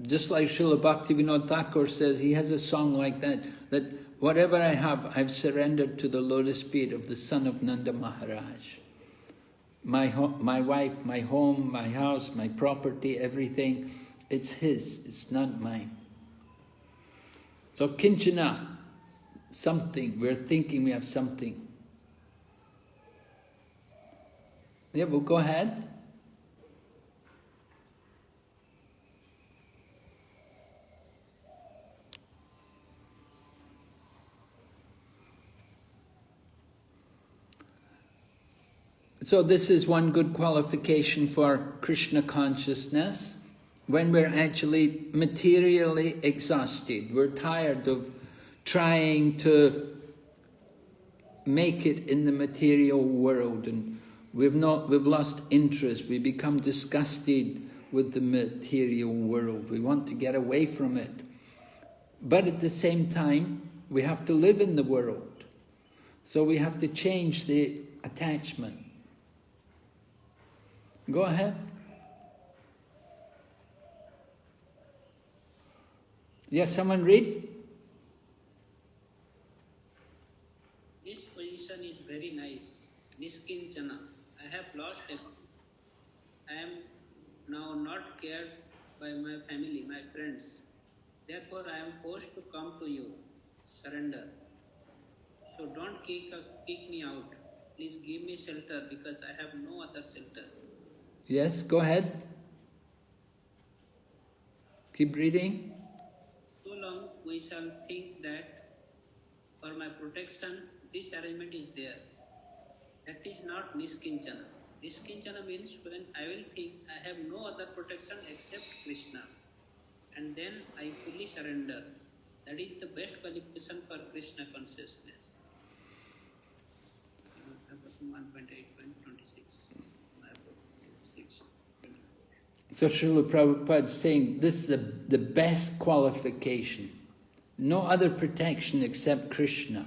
Just like Srila Bhaktivinoda Thakur says, he has a song like that, that whatever I have, I've surrendered to the lotus feet of the son of Nanda Maharaj. My wife, my home, my house, my property, everything, it's his, it's not mine. So kinchana, something, we're thinking we have something. Yeah, well, go ahead. So this is one good qualification for Krishna consciousness. When we're actually materially exhausted, we're tired of trying to make it in the material world, and we've lost interest, we become disgusted with the material world. We want to get away from it. But at the same time, we have to live in the world. So we have to change the attachment. Go ahead. Yes, someone read? This position is very nice. Niskinchana. I have lost everything. I am now not cared by my family, my friends. Therefore, I am forced to come to you. Surrender. So don't kick me out. Please give me shelter because I have no other shelter. Yes, go ahead. Keep reading. So long we shall think that for my protection this arrangement is there. That is not Niskinchana. Niskinchana means when I will think I have no other protection except Krishna. And then I fully surrender. That is the best qualification for Krishna consciousness. 1.8.26. So Srila Prabhupada is saying this is the best qualification. No other protection except Krishna.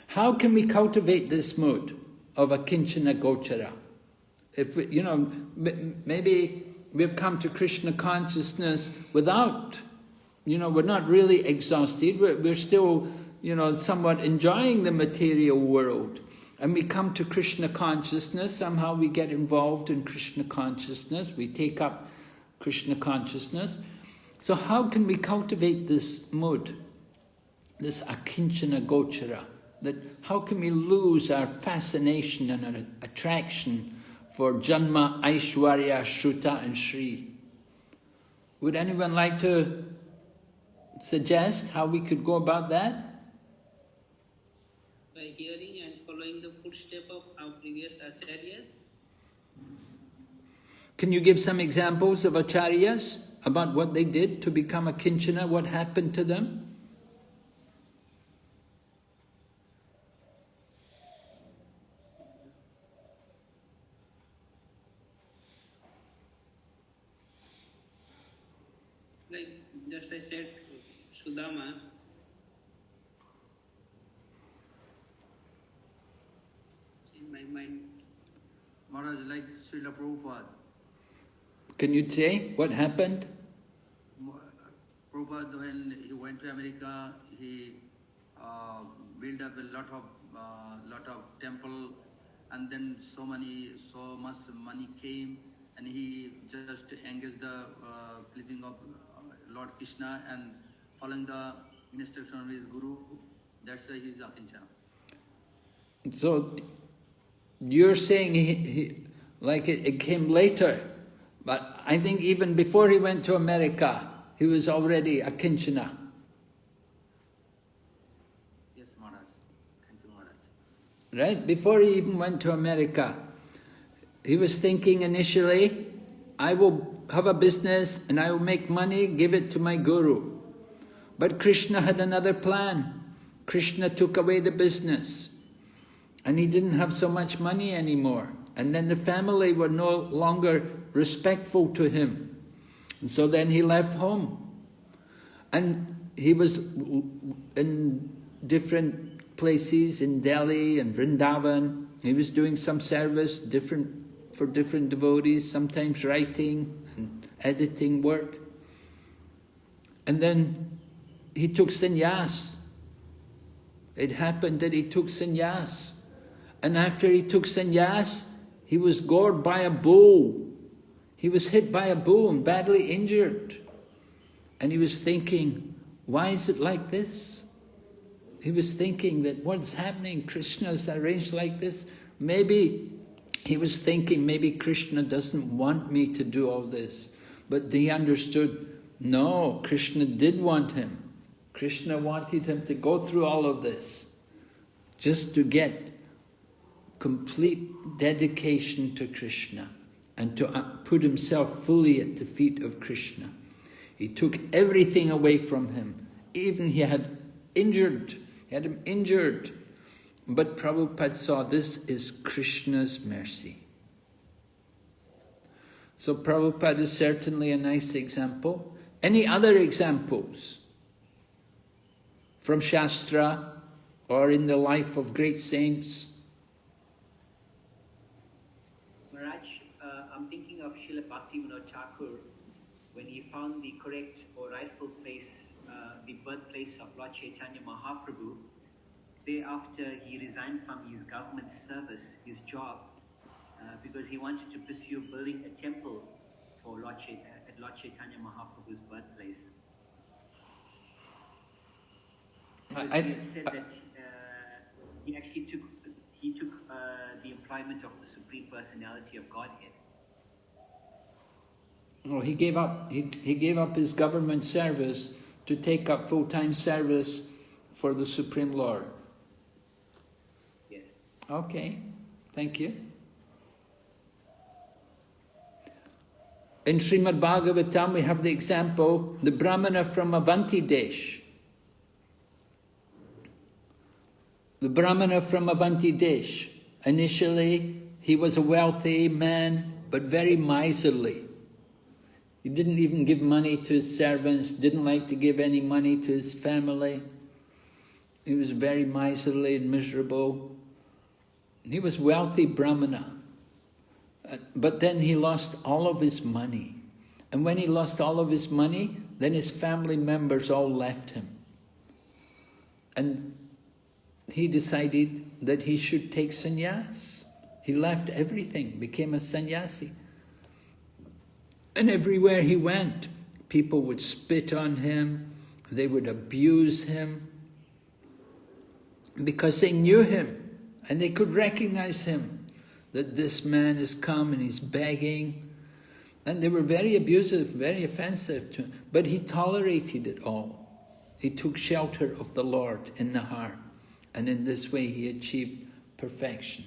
How can we cultivate this mood of a kinchana gochara? If we, maybe we've come to Krishna consciousness without, we're not really exhausted. We're still, somewhat enjoying the material world. And we come to Krishna consciousness, somehow we get involved in Krishna consciousness, we take up Krishna consciousness. So how can we cultivate this mood, this akinchana gochara? That how can we lose our fascination and our attraction for Janma, Aishwarya, Shruta and Shri? Would anyone like to suggest how we could go about that? By hearing and following the footsteps of our previous acharyas. Can you give some examples of acharyas about what they did to become a kinchana, what happened to them? Like just I said, Sudama, in my mind. Maharaj, like Srila Prabhupada. Can you say what happened? Prabhupada, when he went to America, he built up a lot of temple, and then so much money came, and he just engaged the pleasing of Lord Krishna and following the instruction of his guru. That's why he is akinchana. So you're saying it came later, but I think even before he went to America, he was already a kinchana. Yes, Maharaj. Thank you, Maharaj. Right? Before he even went to America, he was thinking initially, I will have a business and I will make money, give it to my guru. But Krishna had another plan. Krishna took away the business. And he didn't have so much money anymore. And then the family were no longer respectful to him. And so then he left home. And he was in different places in Delhi and Vrindavan. He was doing some service for different devotees, sometimes writing and editing work. And then he took sannyas. It happened that he took sannyas. And after he took sannyas, he was gored by a bull. He was hit by a bull and badly injured. And he was thinking, why is it like this? He was thinking that what's happening? Krishna's arranged like this. Maybe he was thinking, maybe Krishna doesn't want me to do all this. But he understood, no, Krishna did want him. Krishna wanted him to go through all of this just to get complete dedication to Krishna and to put himself fully at the feet of Krishna. He took everything away from him. Even he had him injured. But Prabhupada saw this is Krishna's mercy. So Prabhupada is certainly a nice example. Any other examples from Shastra or in the life of great saints? Maharaj, I'm thinking of Srila Bhakti Vinod Thakur when he found the correct or rightful place, the birthplace of Lord Chaitanya Mahaprabhu. Thereafter, he resigned from his government service, his job, because he wanted to pursue building a temple for Lord Chaitanya Mahaprabhu's birthplace. He said that he actually took the employment of the Supreme Personality of Godhead. Oh, he gave up his government service to take up full-time service for the Supreme Lord. Yes. Okay, thank you. In Srimad Bhagavatam we have the example, the Brahmana from Avanti Desh. The Brahmana from Avanti Desh. Initially, he was a wealthy man, but very miserly. He didn't even give money to his servants, didn't like to give any money to his family. He was very miserly and miserable. He was wealthy Brahmana. But then he lost all of his money. And when he lost all of his money, then his family members all left him. And he decided that he should take sannyas. He left everything, became a sannyasi. And everywhere he went, people would spit on him, they would abuse him, because they knew him and they could recognize him, that this man has come and he's begging. And they were very abusive, very offensive to him. But he tolerated it all. He took shelter of the Lord in the heart. And in this way he achieved perfection.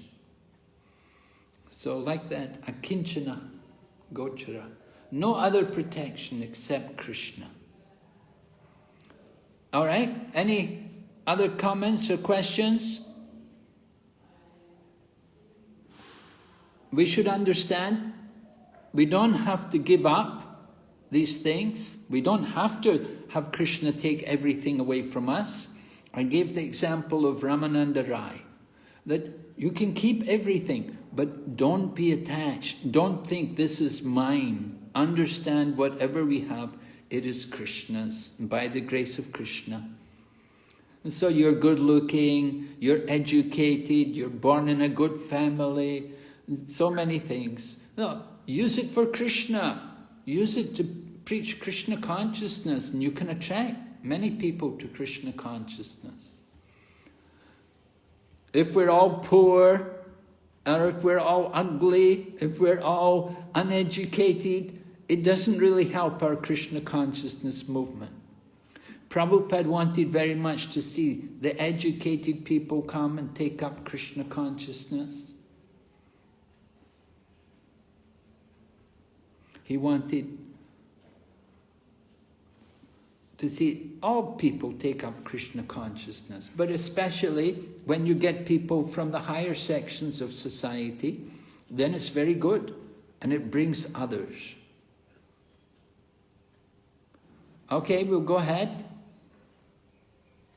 So like that, akinchana gochara. No other protection except Krishna. All right, any other comments or questions? We should understand, we don't have to give up these things. We don't have to have Krishna take everything away from us. I gave the example of Ramananda Rai, that you can keep everything, but don't be attached. Don't think this is mine. Understand whatever we have, it is Krishna's, by the grace of Krishna. And so you're good looking, you're educated, you're born in a good family, so many things. No, use it for Krishna. Use it to preach Krishna consciousness, and you can attract many people to Krishna consciousness. If we're all poor, or if we're all ugly, if we're all uneducated, it doesn't really help our Krishna consciousness movement. Prabhupada wanted very much to see the educated people come and take up Krishna consciousness. He wanted to see all people take up Krishna consciousness, but especially when you get people from the higher sections of society, then it's very good, and it brings others. Okay, we'll go ahead.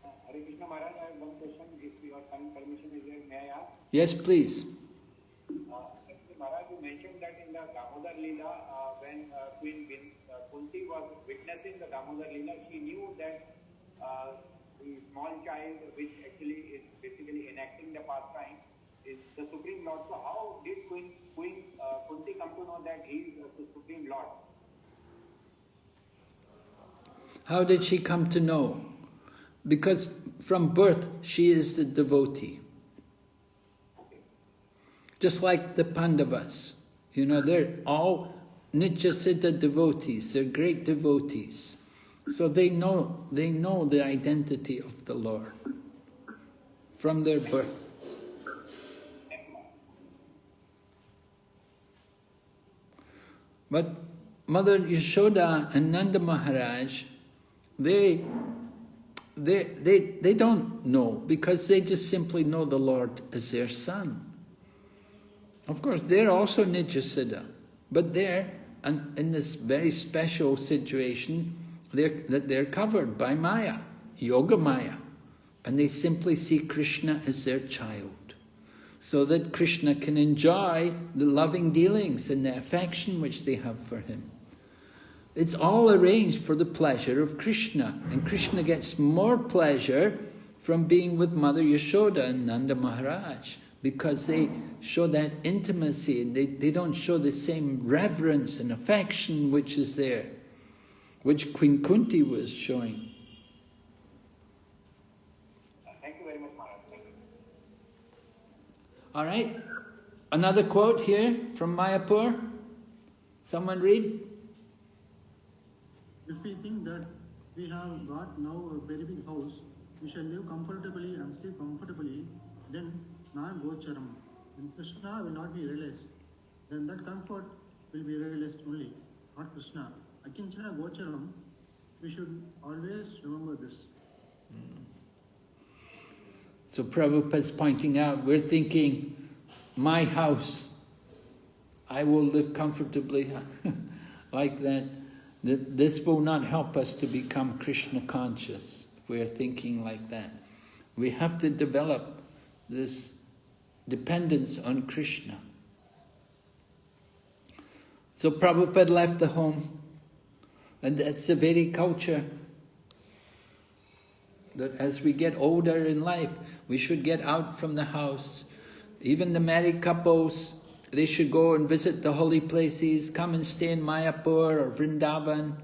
Hare Krishna Maharaj, I have one question. If your time permission is there, may I ask? Yes, please. Maharaj, you mentioned that in the Damodar Leela, when Queen Kunti was witnessing the Damodar Leela, she knew that the small child, which actually is basically enacting the pastime, is the Supreme Lord. So how did Kunti come to know that he is the Supreme Lord? How did she come to know? Because from birth she is the devotee. Just like the Pandavas. You know, they're all Nityasiddha devotees, they're great devotees. So they know the identity of the Lord from their birth. But Mother Yashoda and Nanda Maharaj, they don't know, because they just simply know the Lord as their son. Of course, they're also Nityasiddha, but they're in this very special situation, they're covered by Maya, Yoga Maya, and they simply see Krishna as their child, so that Krishna can enjoy the loving dealings and the affection which they have for him. It's all arranged for the pleasure of Krishna, and Krishna gets more pleasure from being with Mother Yashoda and Nanda Maharaj, because they show that intimacy, and they don't show the same reverence and affection which is there, which Queen Kunti was showing. Thank you very much, Maharaj. Thank you. All right, another quote here from Mayapur. Someone read? If we think that we have got now a very big house, we shall live comfortably and sleep comfortably, then na gocharam, and Krishna will not be realized. Then that comfort will be realized only, not Krishna. Akinchana gocharam, we should always remember this. So Prabhupada's pointing out, we're thinking, my house, I will live comfortably like that. This will not help us to become Krishna conscious. We're thinking like that. We have to develop this dependence on Krishna. So Prabhupada left the home, and that's the very culture that as we get older in life, we should get out from the house. Even the married couples, they should go and visit the holy places, come and stay in Mayapur or Vrindavan,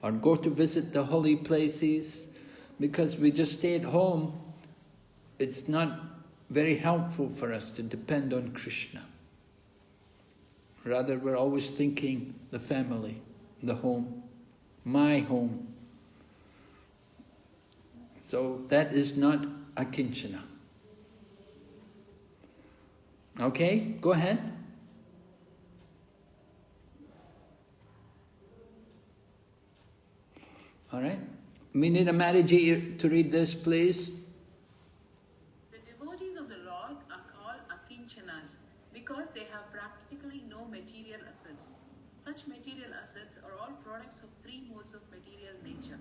or go to visit the holy places. Because we just stay at home, it's not very helpful for us to depend on Krishna. Rather, we're always thinking the family, the home, my home. So that is not akinchana. Okay, go ahead. All right. Minita Mataji to read this, please. The devotees of the Lord are called akinchanas because they have practically no material assets. Such material assets are all products of three modes of material nature.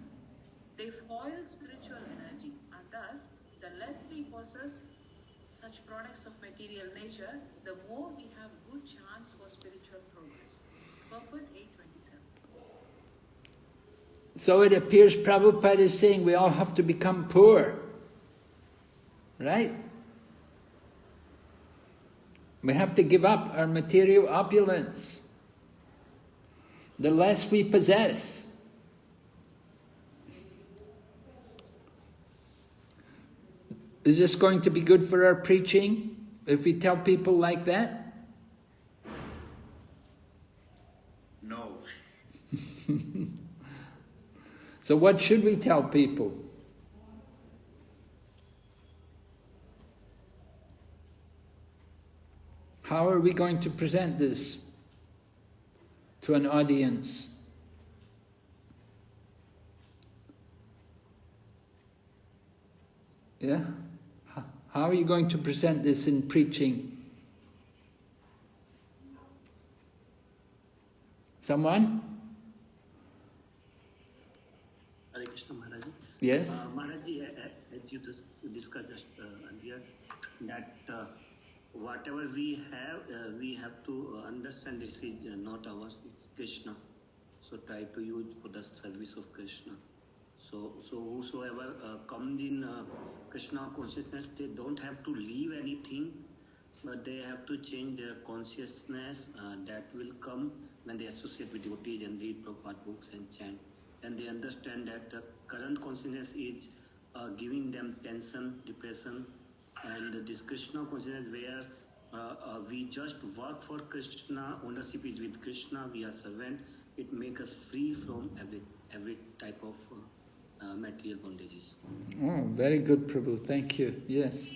They foil spiritual energy, and thus, the less we possess such products of material nature, the more we have good chance for spiritual progress. Purport 827. So it appears Prabhupada is saying we all have to become poor. Right? We have to give up our material opulence. The less we possess. Is this going to be good for our preaching if we tell people like that? No. So what should we tell people? How are we going to present this to an audience? Yeah? How are you going to present this in preaching? Someone? Hare Krishna Maharaj. Yes? Maharaj, as you discussed just earlier, that whatever we have to understand this is not ours, it's Krishna. So try to use for the service of Krishna. So whosoever comes in Krishna consciousness, they don't have to leave anything, but they have to change their consciousness. That will come when they associate with devotees and read Prabhupada books and chant. And they understand that the current consciousness is giving them tension, depression, and this Krishna consciousness where we just work for Krishna, ownership is with Krishna, we are servant. It makes us free from every type of material bondages. Oh, very good, Prabhu. Thank you. Yes.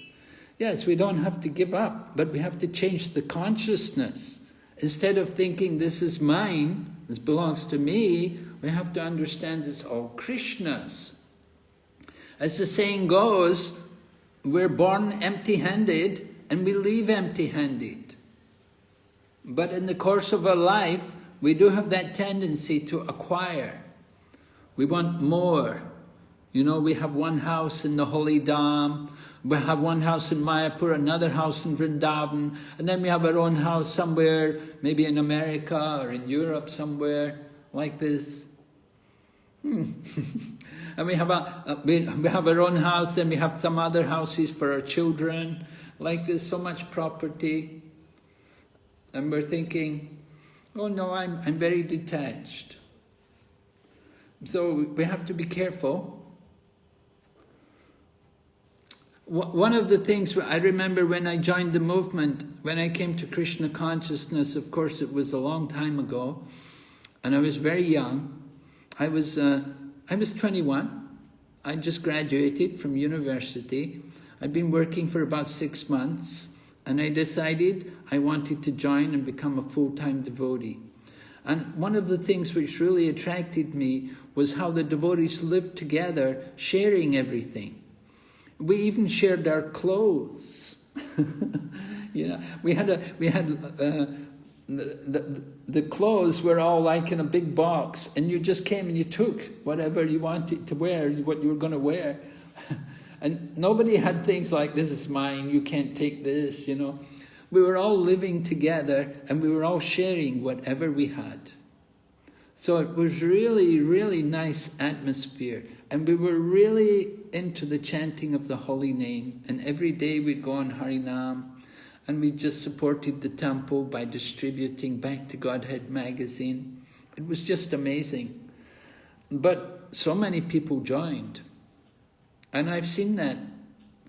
Yes, we don't have to give up, but we have to change the consciousness. Instead of thinking this is mine, this belongs to me, we have to understand it's all Krishna's. As the saying goes, we're born empty-handed and we leave empty-handed. But in the course of our life, we do have that tendency to acquire. We want more. You know, we have one house in the Holy Dham, we have one house in Mayapur, another house in Vrindavan, and then we have our own house somewhere, maybe in America or in Europe somewhere, like this. And we have our own house, then we have some other houses for our children, like this, so much property. And we're thinking, oh no, I'm very detached. So we have to be careful. One of the things I remember when I joined the movement, when I came to Krishna consciousness, of course it was a long time ago, and I was very young. I was 21. I just graduated from university. I'd been working for about 6 months, and I decided I wanted to join and become a full-time devotee. And one of the things which really attracted me was how the devotees lived together, sharing everything. We even shared our clothes. You know, the clothes were all like in a big box, and you just came and you took whatever you wanted to wear, what you were going to wear. And nobody had things like, this is mine, you can't take this, you know. We were all living together and we were all sharing whatever we had. So it was really, really nice atmosphere. And we were really into the chanting of the holy name. And every day we'd go on Harinam. And we just supported the temple by distributing Back to Godhead magazine. It was just amazing. But so many people joined. And I've seen that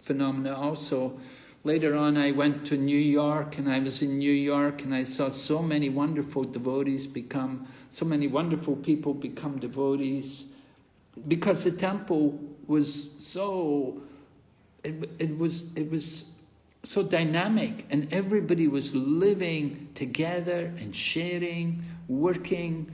phenomena also. Later on I went to New York, and I was in New York, and I saw so many wonderful devotees become, so many wonderful people become devotees. Because the temple was so, it was so dynamic, and everybody was living together and sharing, working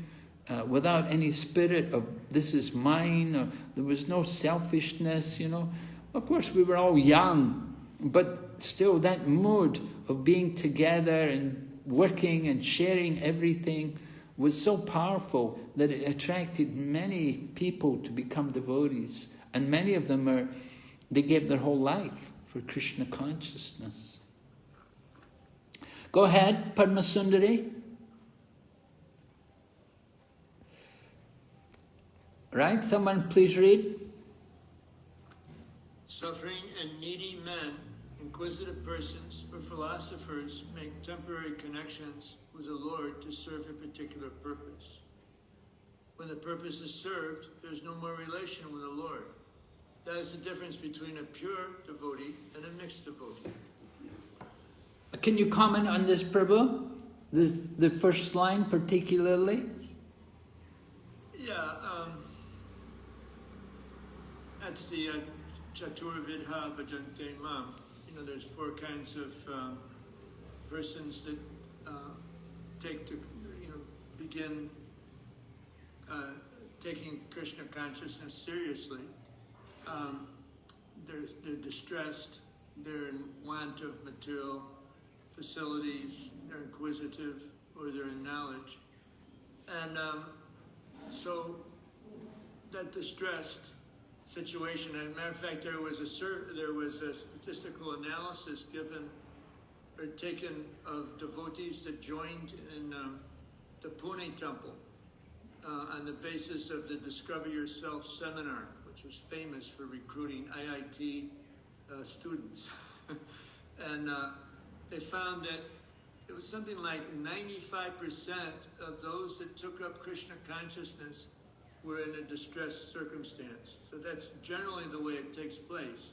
without any spirit of this is mine, or there was no selfishness, you know. Of course we were all young, but still that mood of being together and working and sharing everything was so powerful that it attracted many people to become devotees. And many of them they gave their whole life for Krishna consciousness. Go ahead, Padma Sundari. Right? Someone please read. Suffering and needy men, inquisitive persons, or philosophers make temporary connections with the Lord to serve a particular purpose. When the purpose is served, there's no more relation with the Lord. That is the difference between a pure devotee and a mixed devotee. Can you comment on this, Prabhu? The first line particularly? Yeah, that's the Chaturvidha Bhajante Mam. You know, there's 4 kinds of persons that begin taking Krishna consciousness seriously. They're distressed, they're in want of material facilities, they're inquisitive, or they're in knowledge. And so that distressed situation, as a matter of fact, there was a statistical analysis given or taken of devotees that joined in the Pune temple on the basis of the Discover Yourself seminar, which was famous for recruiting IIT students. And they found that it was something like 95% of those that took up Krishna consciousness were in a distressed circumstance. So that's generally the way it takes place.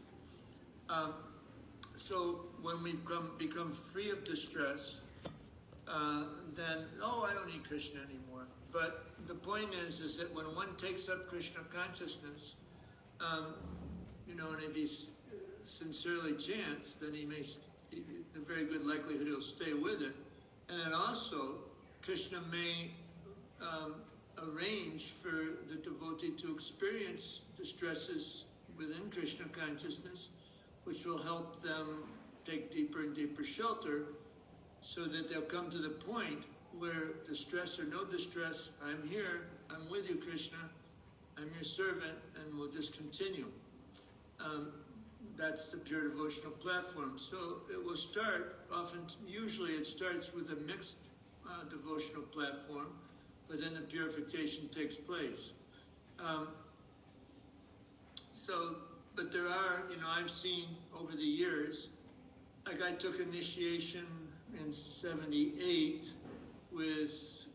So when we become free of distress, then, I don't need Krishna anymore. But the point is that when one takes up Krishna consciousness, and if he sincerely chants, then the very good likelihood he'll stay with it. And then also, Krishna may arrange for the devotee to experience distresses within Krishna consciousness, which will help them take deeper and deeper shelter, so that they'll come to the point where distress or no distress, I'm here, I'm with you, Krishna, I'm your servant, and we'll just continue. That's the pure devotional platform. So it will start, usually it starts with a mixed devotional platform, but then the purification takes place. But there are, I've seen over the years, like I took initiation in 78 with,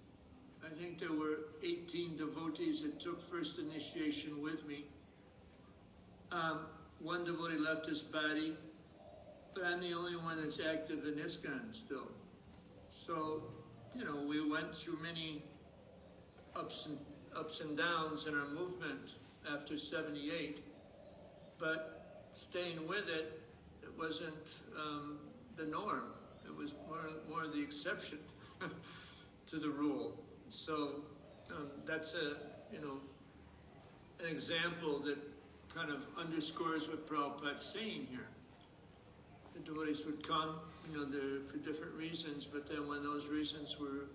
I think there were 18 devotees that took first initiation with me. One devotee left his body, but I'm the only one that's active in ISKCON still. So, we went through many ups and downs in our movement after 78, but staying with it, it wasn't the norm. It was more the exception to the rule. So that's an example that kind of underscores what Prabhupada's saying here. The devotees would come, for different reasons, but then when those reasons were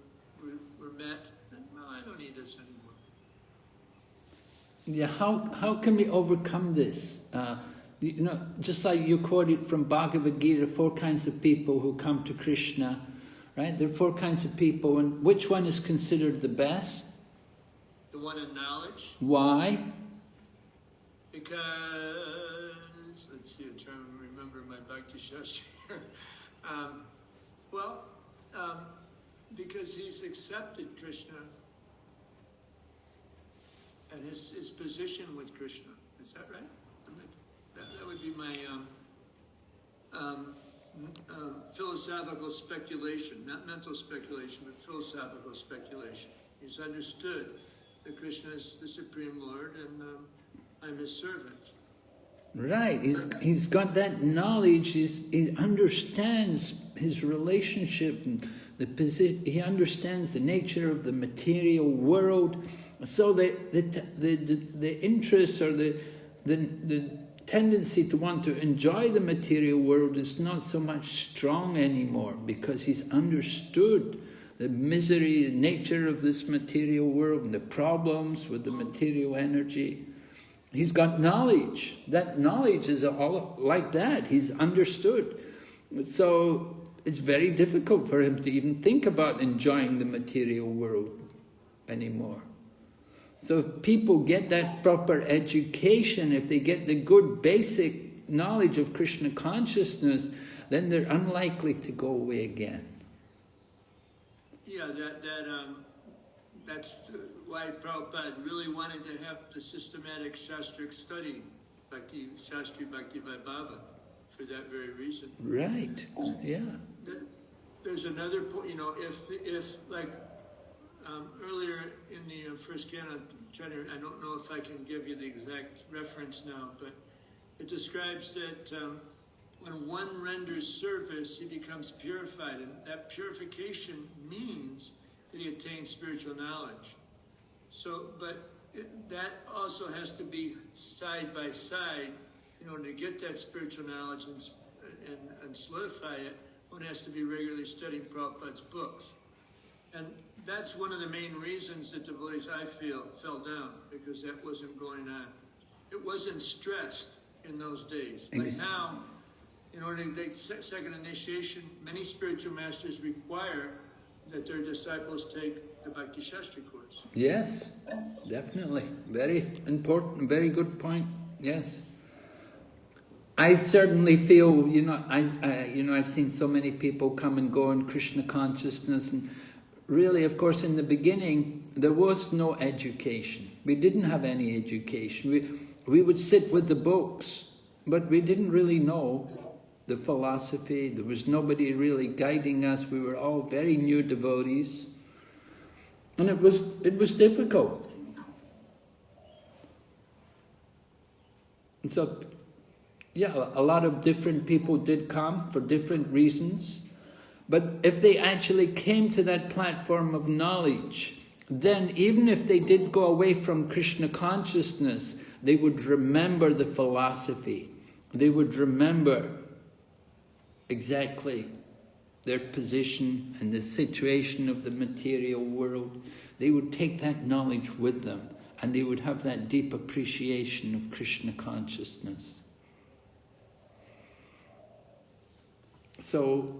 met, then, I don't need this anymore. Yeah, how can we overcome this? Just like you quoted from Bhagavad Gita, 4 kinds of people who come to Krishna, right? There are 4 kinds of people, and which one is considered the best? The one in knowledge. Why? Because, let's see, I'm trying to remember my Bhakti Shastri. Because he's accepted Krishna and his position with Krishna. Is that right? That would be my philosophical speculation, not mental speculation, but philosophical speculation. He's understood that Krishna is the Supreme Lord, and I'm his servant. Right, he's got that knowledge, he understands his relationship, and he understands the nature of the material world, so the interest or the tendency to want to enjoy the material world is not so much strong anymore, because he's understood the misery, the nature of this material world, and the problems with the material energy. He's got knowledge. That knowledge is all like that. He's understood. So it's very difficult for him to even think about enjoying the material world anymore. So if people get that proper education, if they get the good basic knowledge of Krishna consciousness, then they're unlikely to go away again. Yeah, that's why Prabhupada really wanted to have the systematic Shastric study, Bhakti Vaibhava, for that very reason. Right, yeah. There's another point, if like earlier in the first canto, I don't know if I can give you the exact reference now, but it describes that when one renders service, he becomes purified, and that purification means that he attains spiritual knowledge. So, but that also has to be side by side. To get that spiritual knowledge and solidify it, one has to be regularly studying Prabhupada's books. And that's one of the main reasons that devotees, I feel, fell down, because that wasn't going on. It wasn't stressed in those days. Like now, in order to take second initiation, many spiritual masters require that their disciples take the Bhakti Shastri course. Yes, definitely. Very important, very good point. Yes. I certainly feel, I've seen so many people come and go in Krishna consciousness, and really, of course, in the beginning, there was no education. We didn't have any education. We would sit with the books, but we didn't really know the philosophy. There was nobody really guiding us. We were all very new devotees. And it was difficult. And so, yeah, a lot of different people did come for different reasons. But if they actually came to that platform of knowledge, then even if they did go away from Krishna consciousness, they would remember the philosophy. They would remember exactly their position and the situation of the material world. They would take that knowledge with them, and they would have that deep appreciation of Krishna consciousness. So,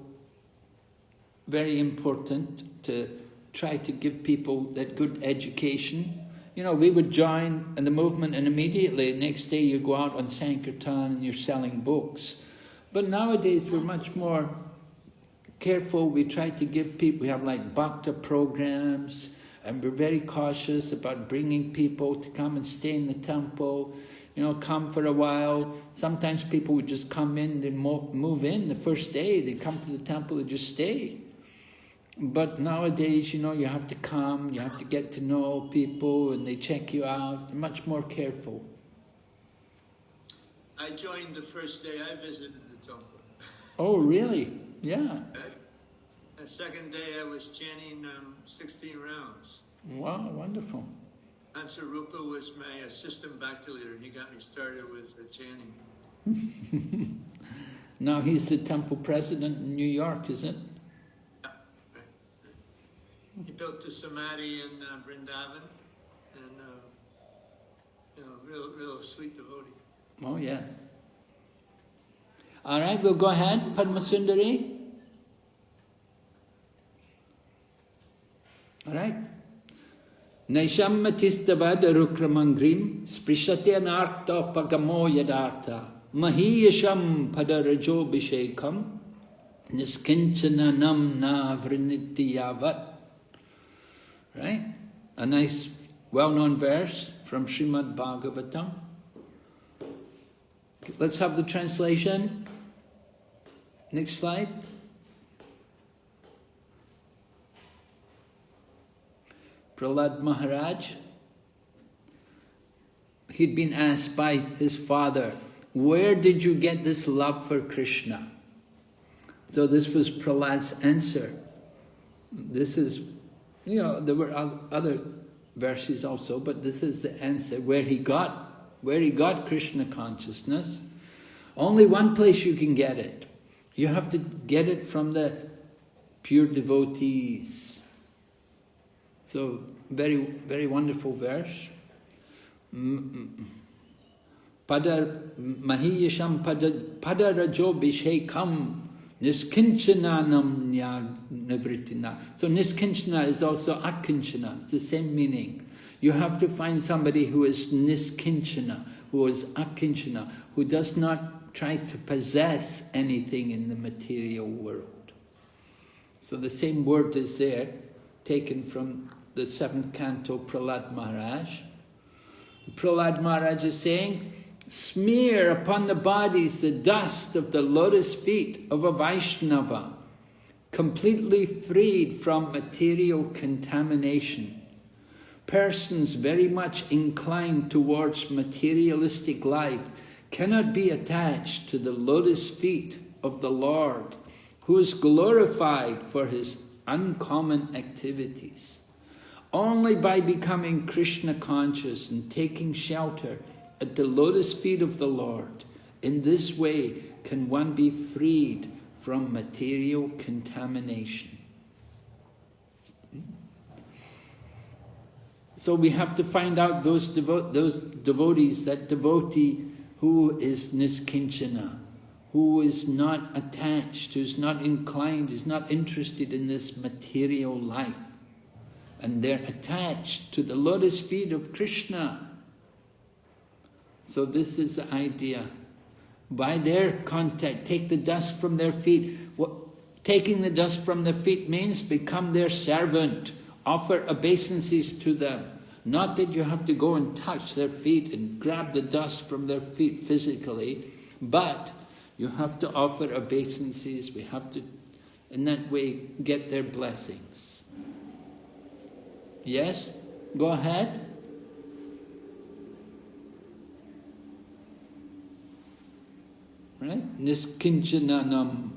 very important to try to give people that good education. We would join in the movement, and immediately, next day you go out on Sankirtan and you're selling books. But nowadays we're much more careful. We try to give people, we have like bhakta programs, and we're very cautious about bringing people to come and stay in the temple, come for a while. Sometimes people would just come in, they move in the first day, they come to the temple, they just stay. But nowadays, you have to come, you have to get to know people, and they check you out, much more careful. I joined the first day I visited the temple. Oh, really? Yeah. The second day I was chanting 16 rounds. Wow, wonderful. Answer Rupa was my assistant bhakti leader, and he got me started with chanting. Now he's the temple president in New York, is it? He built the Samadhi in Vrindavan, and real sweet devotee. Oh yeah. All right, we'll go ahead, Padmasundari. All right. Naisham matistavad rukramangrim sprishate anarta pagamo yadartha mahiyasham padarajo bhishekam niskinchananam na vrinityavat. Right? A nice, well-known verse from Srimad Bhagavatam. Let's have the translation. Next slide. Prahlad Maharaj, he'd been asked by his father, where did you get this love for Krishna? So this was Prahlad's answer. This is, there were other verses also, but this is the answer, where he got Krishna consciousness. Only one place you can get it. You have to get it from the pure devotees. So, very, very wonderful verse. Mahiyasham padarajo bhishekam niskinchananam nivritina. So niskinchana is also akinchana. It's the same meaning. You have to find somebody who is niskinchana, who is akinchana, who does not try to possess anything in the material world. So the same word is there, taken from the 7th canto, Prahlad Maharaj. Prahlad Maharaj is saying, smear upon the bodies the dust of the lotus feet of a Vaishnava, completely freed from material contamination. Persons very much inclined towards materialistic life cannot be attached to the lotus feet of the Lord, who is glorified for his uncommon activities. Only by becoming Krishna conscious and taking shelter at the lotus feet of the Lord, in this way can one be freed from material contamination. So we have to find out those devotees, that devotee who is niskinchana, who is not attached, who's not inclined, is not interested in this material life. and they're attached to the lotus feet of Krishna. So this is the idea. By their contact, take the dust from their feet. Taking the dust from their feet means become their servant. Offer obeisances to them. Not that you have to go and touch their feet and grab the dust from their feet physically, but you have to offer obeisances. We have to, in that way, get their blessings. Yes? Go ahead. Right? Niskinchana,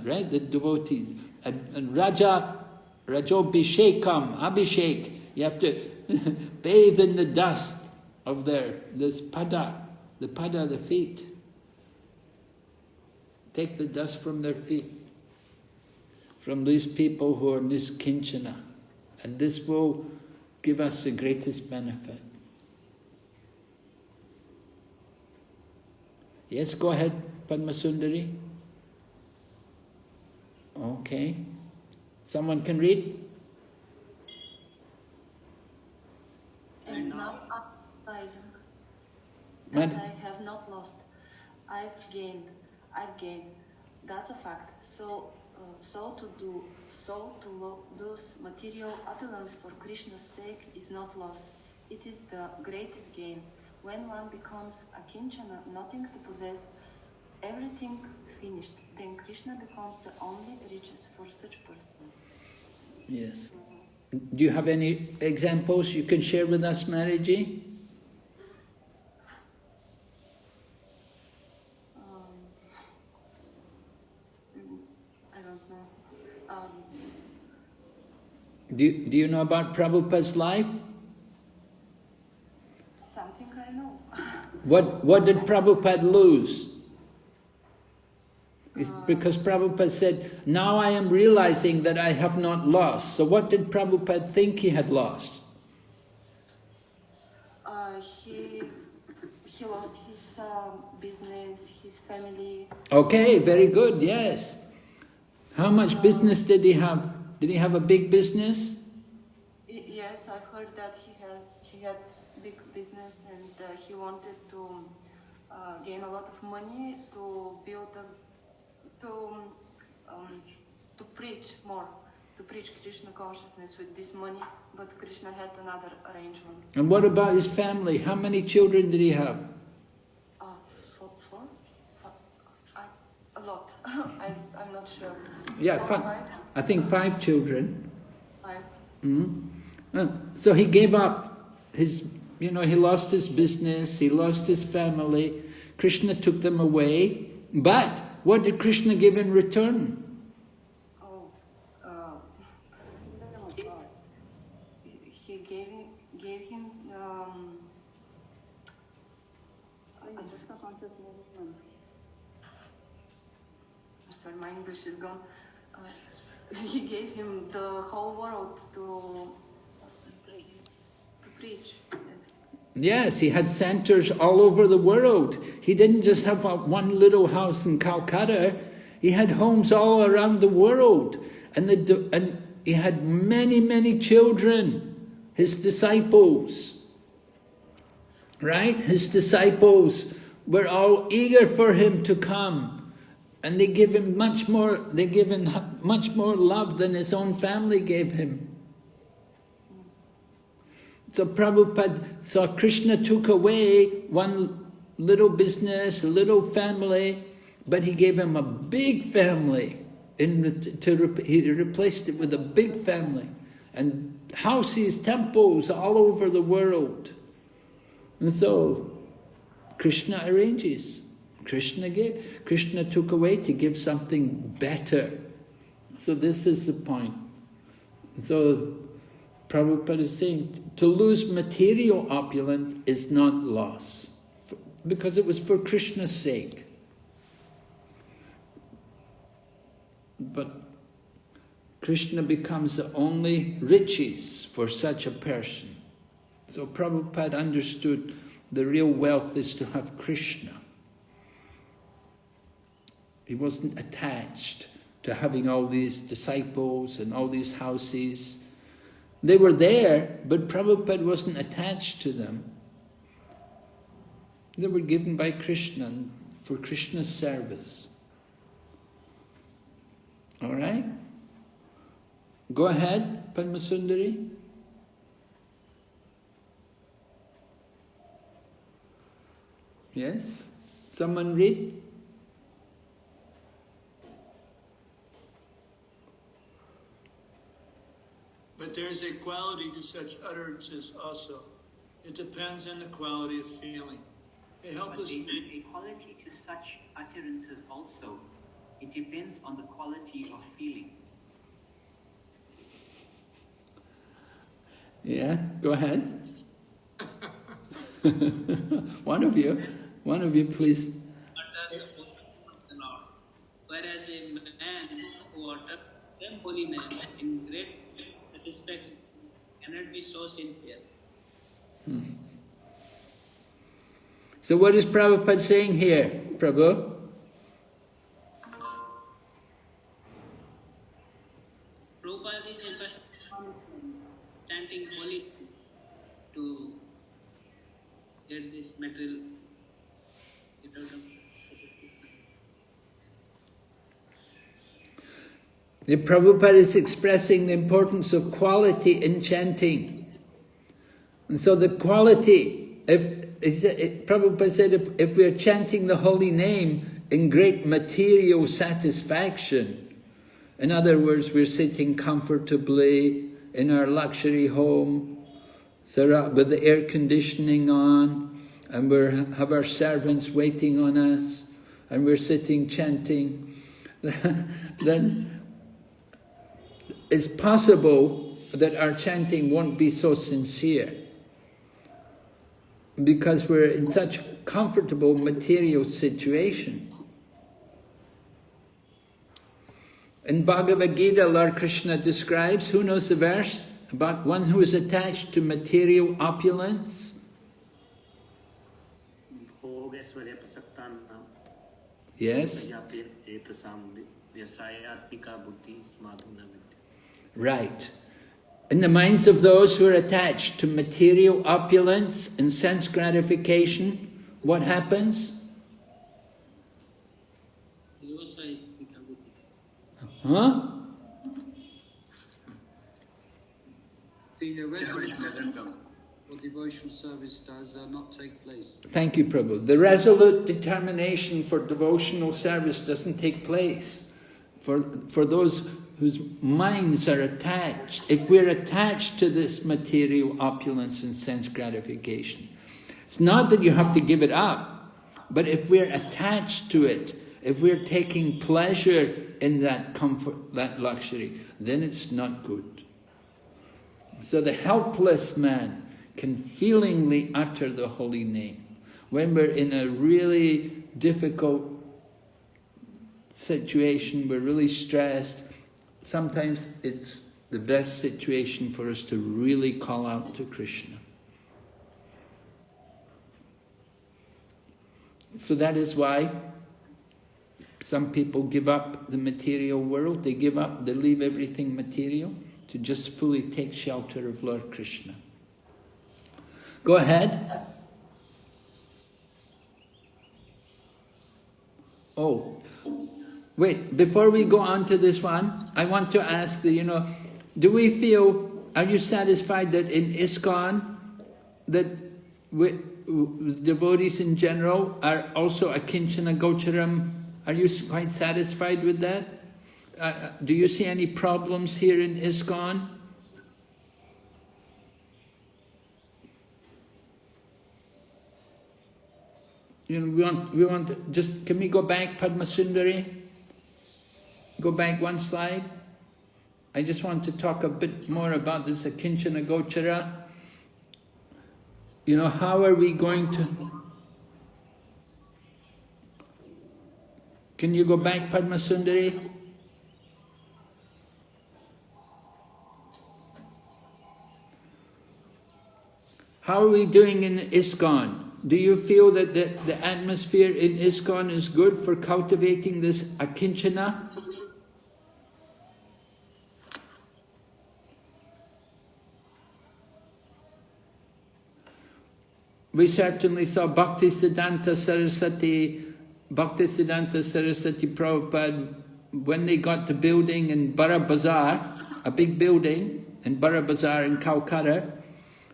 right? The devotees. And Rajobhishekam, Abhishek. You have to bathe in the dust of this pada, the feet. Take the dust from their feet. From these people who are niskinchana. And this will give us the greatest benefit. Yes, go ahead, Padma Sundari. Okay. Someone can read? And now uprising. And I have not lost. I've gained. That's a fact. So to lose material opulence for Krishna's sake is not loss. It is the greatest gain. When one becomes a kinchana, nothing to possess, everything finished, then Krishna becomes the only riches for such person. Yes. Do you have any examples you can share with us, Mariji? I don't know. Do you know about Prabhupada's life? Something I know. What did Prabhupada lose? Because Prabhupada said, now I am realizing that I have not lost. So what did Prabhupada think he had lost? He lost his business, his family. Okay, very good, yes. How much business did he have? Did he have a big business? Yes, I've heard that he had big business and he wanted to gain a lot of money to build to preach more, to preach Krishna consciousness with this money, but Krishna had another arrangement. And what about his family? How many children did he have? Four? A lot. I'm not sure. Yeah, I think 5 children. 5. So he gave up his, he lost his business, he lost his family. Krishna took them away, but what did Krishna give in return? He gave him I'm sorry, my English is gone. He gave him the whole world to preach. Yes, he had centers all over the world. He didn't just have one little house in Calcutta. He had homes all around the world. And he had many, many children, his disciples. Right? His disciples were all eager for him to come. And they gave him much more love than his own family gave him. So Prabhupada saw Krishna took away one little business, a little family, but he gave him a big family. He replaced it with a big family. And houses, temples all over the world. And so Krishna arranges. Krishna gave. Krishna took away to give something better. So this is the point. So Prabhupada is saying, to lose material opulence is not loss, because it was for Krishna's sake. But Krishna becomes the only riches for such a person. So Prabhupada understood the real wealth is to have Krishna. He wasn't attached to having all these disciples and all these houses. They were there, but Prabhupada wasn't attached to them. They were given by Krishna for Krishna's service. All right? Go ahead, Padmasundari. Yes? Someone read? But there's a quality to such utterances also. It depends on the quality of feeling. It helps us. A quality to such utterances also. It depends on the quality of feeling. Yeah, go ahead. One of you, please. Whereas a man who utters them holiness in great satisfaction cannot be so sincere. So what is Prabhupada saying here, Prabhu? Prabhupada is interested in chanting holy to get this material. The Prabhupada is expressing the importance of quality in chanting. And so the quality, Prabhupada said, if we are chanting the holy name in great material satisfaction, in other words, we're sitting comfortably in our luxury home, with the air conditioning on, and we have our servants waiting on us, and we're sitting chanting, then it's possible that our chanting won't be so sincere, because we're in such comfortable material situation. In Bhagavad Gita, Lord Krishna describes, who knows the verse, about one who is attached to material opulence? Yes? Right. In the minds of those who are attached to material opulence and sense gratification, what happens? Huh? The resolution for devotional service does not take place. Thank you, Prabhu. The resolute determination for devotional service doesn't take place for those whose minds are attached. If we're attached to this material opulence and sense gratification, it's not that you have to give it up, but if we're attached to it, if we're taking pleasure in that comfort, that luxury, then it's not good. So the helpless man can feelingly utter the holy name. When we're in a really difficult situation, we're really stressed, sometimes it's the best situation for us to really call out to Krishna. So that is why some people give up the material world, they leave everything material to just fully take shelter of Lord Krishna. Go ahead. Oh, wait, before we go on to this one, I want to ask, do we feel, are you satisfied that in ISKCON, that devotees in general are also akinchana gocharam? Are you quite satisfied with that? Do you see any problems here in ISKCON? We want just, can we go back, Padmasundari? Go back one slide. I just want to talk a bit more about this akinchana gochara. How are we going to... Can you go back, Padmasundari? How are we doing in ISKCON? Do you feel that the atmosphere in ISKCON is good for cultivating this akinchana? We certainly saw Bhaktisiddhanta Saraswati Prabhupada, when they got the building in Bara Bazar, a big building in Bara Bazar in Calcutta,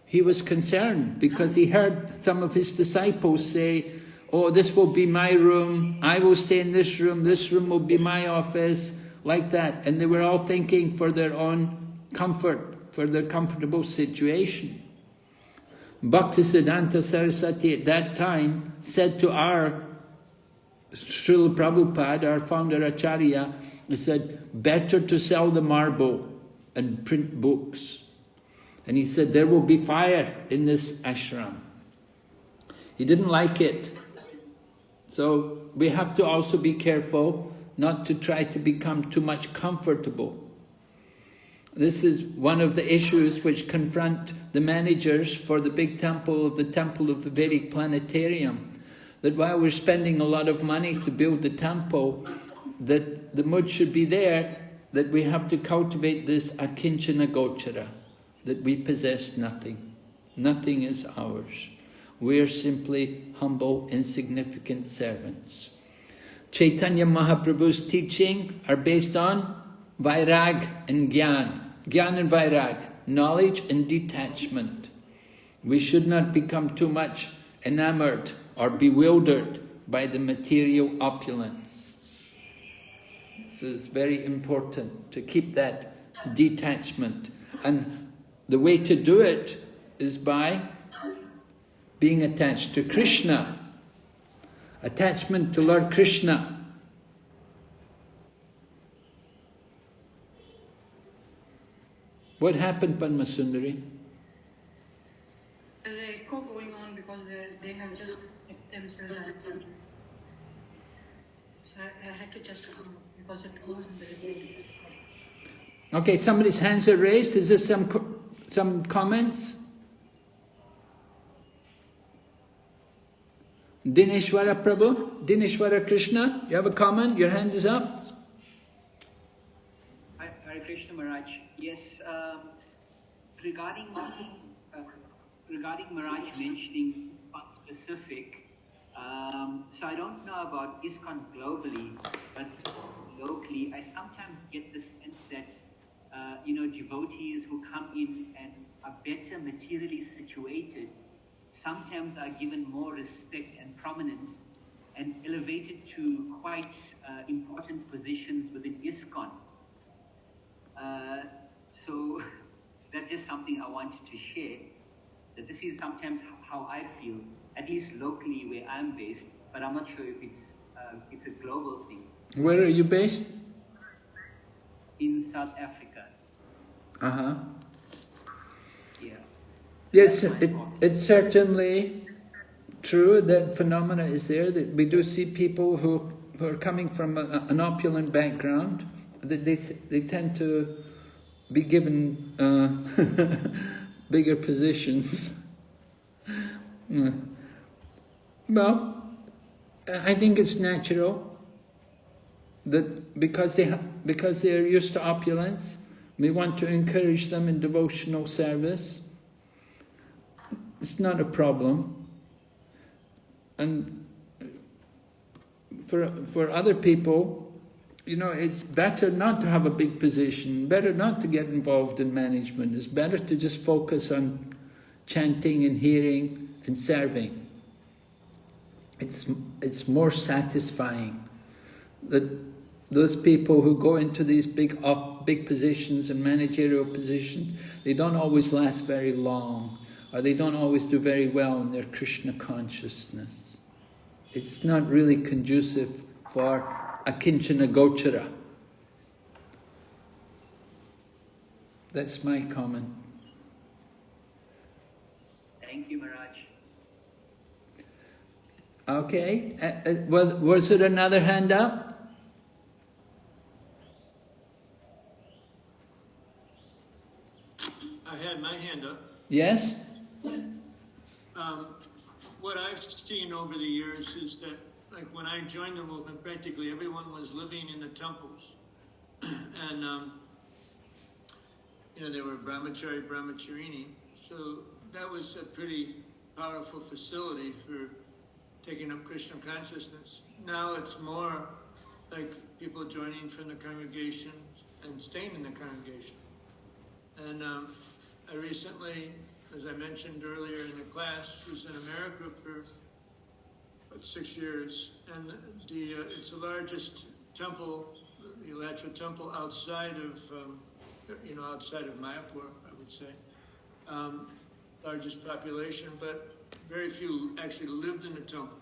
he was concerned because he heard some of his disciples say, oh, this will be my room, I will stay in this room will be my office, like that. And they were all thinking for their own comfort, for their comfortable situation. Bhaktisiddhanta Saraswati at that time said to our Srila Prabhupada, our founder Acharya, he said, better to sell the marble and print books. And he said, there will be fire in this ashram. He didn't like it. So we have to also be careful not to try to become too much comfortable. This is one of the issues which confront the managers for the big temple of the Vedic Planetarium. That while we're spending a lot of money to build the temple, that the mood should be there, that we have to cultivate this akinchana gochara, that we possess nothing. Nothing is ours. We are simply humble, insignificant servants. Chaitanya Mahaprabhu's teaching are based on vairag and gyan. Gyan and vairag, knowledge and detachment. We should not become too much enamored or bewildered by the material opulence. So it's very important to keep that detachment. And the way to do it is by being attached to Krishna. Attachment to Lord Krishna. What happened, Padmasundari? There's an echo going on because they have just kept themselves at the front. So I had to just come because it was in the debate. Okay, somebody's hands are raised. Is there some comments? Dineshwara Prabhu, Dineshwara Krishna, you have a comment? Your hand is up. Hare Krishna Maharaj. Yes, regarding Maharaj mentioning specific, so I don't know about ISKCON globally, but locally, I sometimes get the sense that devotees who come in and are better materially situated sometimes are given more respect and prominence and elevated to quite important positions within ISKCON. So that's just something I wanted to share, that this is sometimes how I feel, at least locally where I'm based, but I'm not sure if it's a global thing. Where are you based? In South Africa. Uh-huh. Yeah. Yes, it's certainly true that phenomena is there, that we do see people who are coming from an opulent background, that they tend to be given bigger positions. Well, I think it's natural that because they are used to opulence, we want to encourage them in devotional service. It's not a problem. And for other people, it's better not to have a big position, better not to get involved in management. It's better to just focus on chanting and hearing and serving. It's more satisfying. That those people who go into these big positions and managerial positions, they don't always last very long, or they don't always do very well in their Krishna consciousness. It's not really conducive for akinchana gochara. That's my comment. Thank you, Maharaj. Okay, was there another hand up? I had my hand up. Yes? What I've seen over the years is that, like when I joined the movement, practically everyone was living in the temples. And, they were brahmachari, brahmacharini. So that was a pretty powerful facility for taking up Krishna consciousness. Now it's more like people joining from the congregation and staying in the congregation. And I recently, as I mentioned earlier in the class, was in America for about 6 years, and it's the largest temple, the Elatra temple outside of, outside of Mayapur, I would say. Largest population, but very few actually lived in the temple.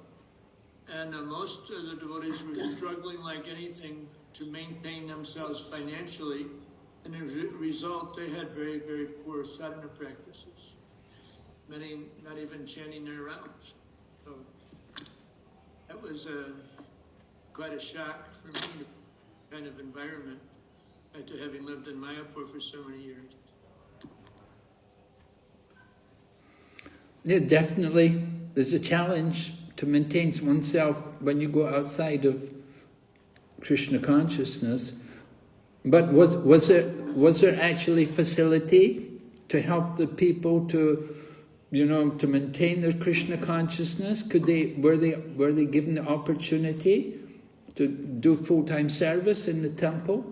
And most of the devotees were struggling like anything to maintain themselves financially, and as a result, they had very, very poor sadhana practices. Many not even chanting their rounds. So that was quite a shock for me, the kind of environment, after having lived in Mayapur for so many years. Yeah, definitely. There's a challenge to maintain oneself when you go outside of Krishna consciousness. But was there actually facility to help the people to, to maintain their Krishna consciousness? Were they given the opportunity to do full-time service in the temple?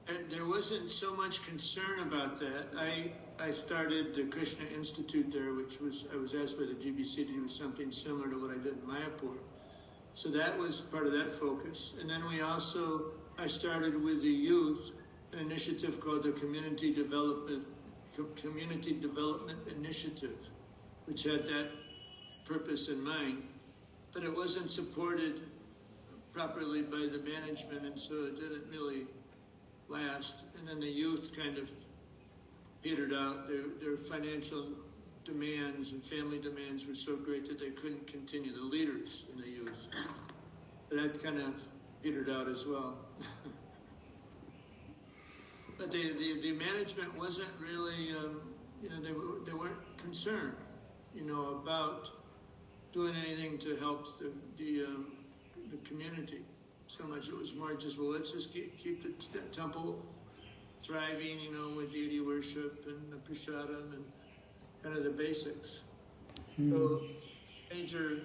And there wasn't so much concern about that. I started the Krishna Institute there, I was asked by the GBC to do something similar to what I did in Mayapur. So that was part of that focus. And then I started with the youth an initiative called the Community Development Initiative, which had that purpose in mind. But it wasn't supported properly by the management, and so it didn't really last. And then the youth kind of petered out. Their financial demands and family demands were so great that they couldn't continue, the leaders in the youth. But that kind of petered out as well. But the management wasn't really, they weren't concerned, about doing anything to help the community so much. It was more just, well, let's just keep the temple thriving, with deity worship and the prasadam and kind of the basics. So major,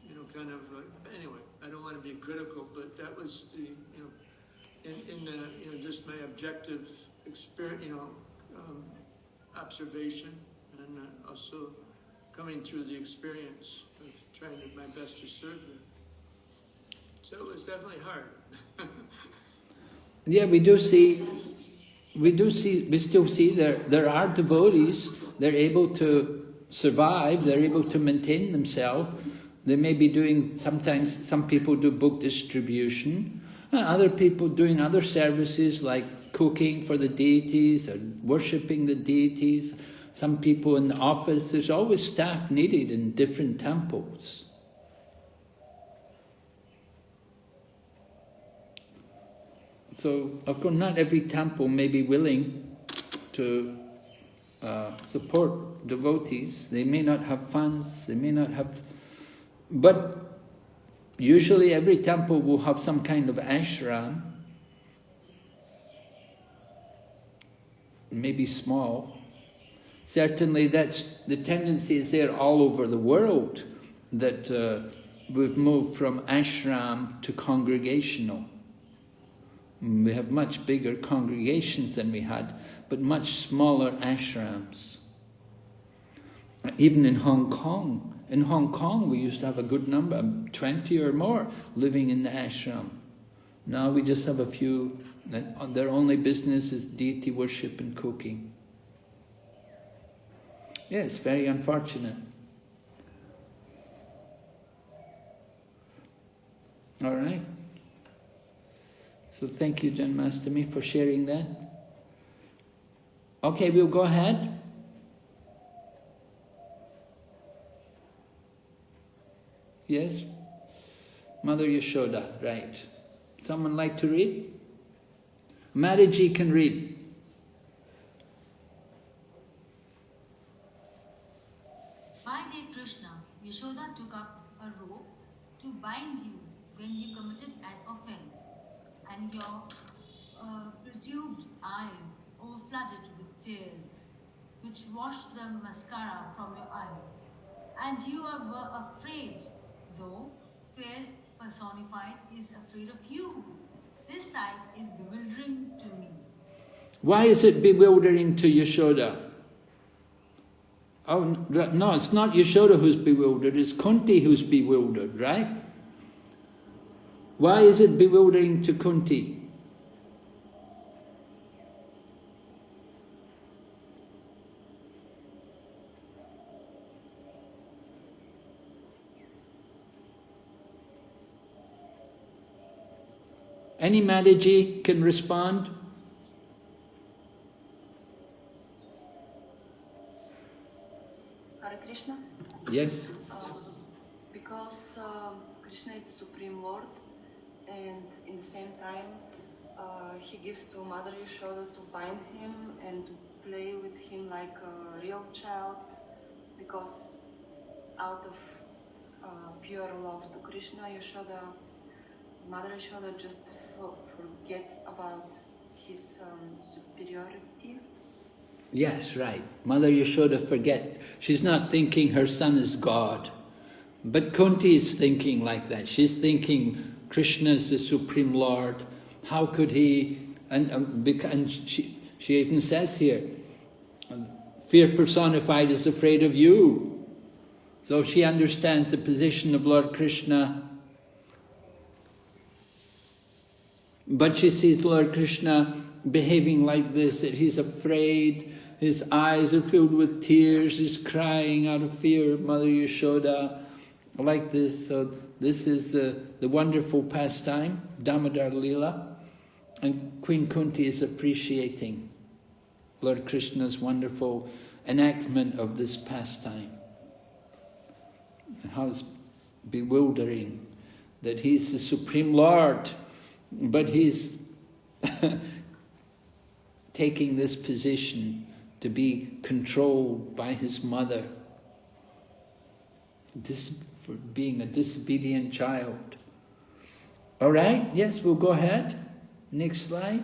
anyway, I don't want to be critical, but that was just my objective experience, observation, and also coming through the experience of trying my best to serve them. So it was definitely hard. Yeah, we still see there are devotees, they're able to survive, they're able to maintain themselves. They may be doing, sometimes some people do book distribution, and other people doing other services like cooking for the deities or worshipping the deities. Some people in the office, there's always staff needed in different temples. So, of course, not every temple may be willing to support devotees. They may not have funds, they may not have... But usually every temple will have some kind of ashram, maybe small. Certainly the tendency is there all over the world that we've moved from ashram to congregational. We have much bigger congregations than we had, but much smaller ashrams. Even in Hong Kong we used to have a good number, 20 or more, living in the ashram. Now we just have a few, and their only business is deity worship and cooking. Yeah, it's very unfortunate. All right. So thank you, Janmastami, for sharing that. Okay, we'll go ahead. Yes? Mother Yashoda, right. Someone like to read? Maraji can read. My dear Krishna, Yashoda took up a rope to bind you when you committed an offense, and your perturbed eyes overflooded with tears. which wash the mascara from your eyes. And you are afraid, though fear personified is afraid of you. This sight is bewildering to me. Why is it bewildering to Yashoda? Oh, no, it's not Yashoda who's bewildered, it's Kunti who's bewildered, right? Why is it bewildering to Kunti? Any Mataji can respond? Hare Krishna? Yes. Because Krishna is the Supreme Lord, and in the same time, he gives to Mother Yashoda to bind him and to play with him like a real child, because out of pure love to Krishna, Mother Yashoda just forgets about his superiority. Yes, right. Mother Yashoda forget. She's not thinking her son is God. But Kunti is thinking like that. She's thinking Krishna is the Supreme Lord. How could he... And she even says here, fear personified is afraid of you. So she understands the position of Lord Krishna. But she sees Lord Krishna behaving like this, that he's afraid, his eyes are filled with tears, he's crying out of fear of Mother Yashoda, like this. So this is the wonderful pastime, Damodar Leela, and Queen Kunti is appreciating Lord Krishna's wonderful enactment of this pastime. How it's bewildering that he's the Supreme Lord, but he's taking this position to be controlled by his mother, for being a disobedient child. All right, yes, we'll go ahead. Next slide.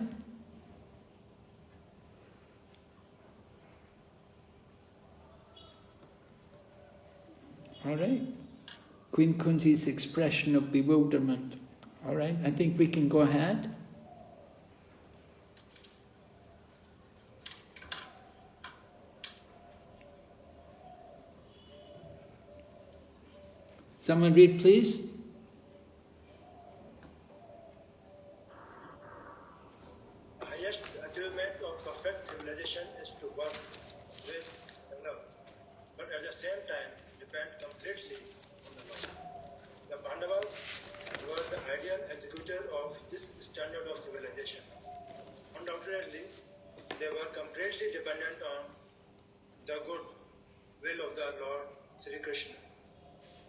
All right. Queen Kunti's expression of bewilderment. All right, I think we can go ahead. Someone read, please. The highest achievement of perfect civilization is to work with love, but at the same time depend completely on the Lord. The Pandavas were the ideal executor of this standard of civilization. Undoubtedly, they were completely dependent on the good will of the Lord Sri Krishna,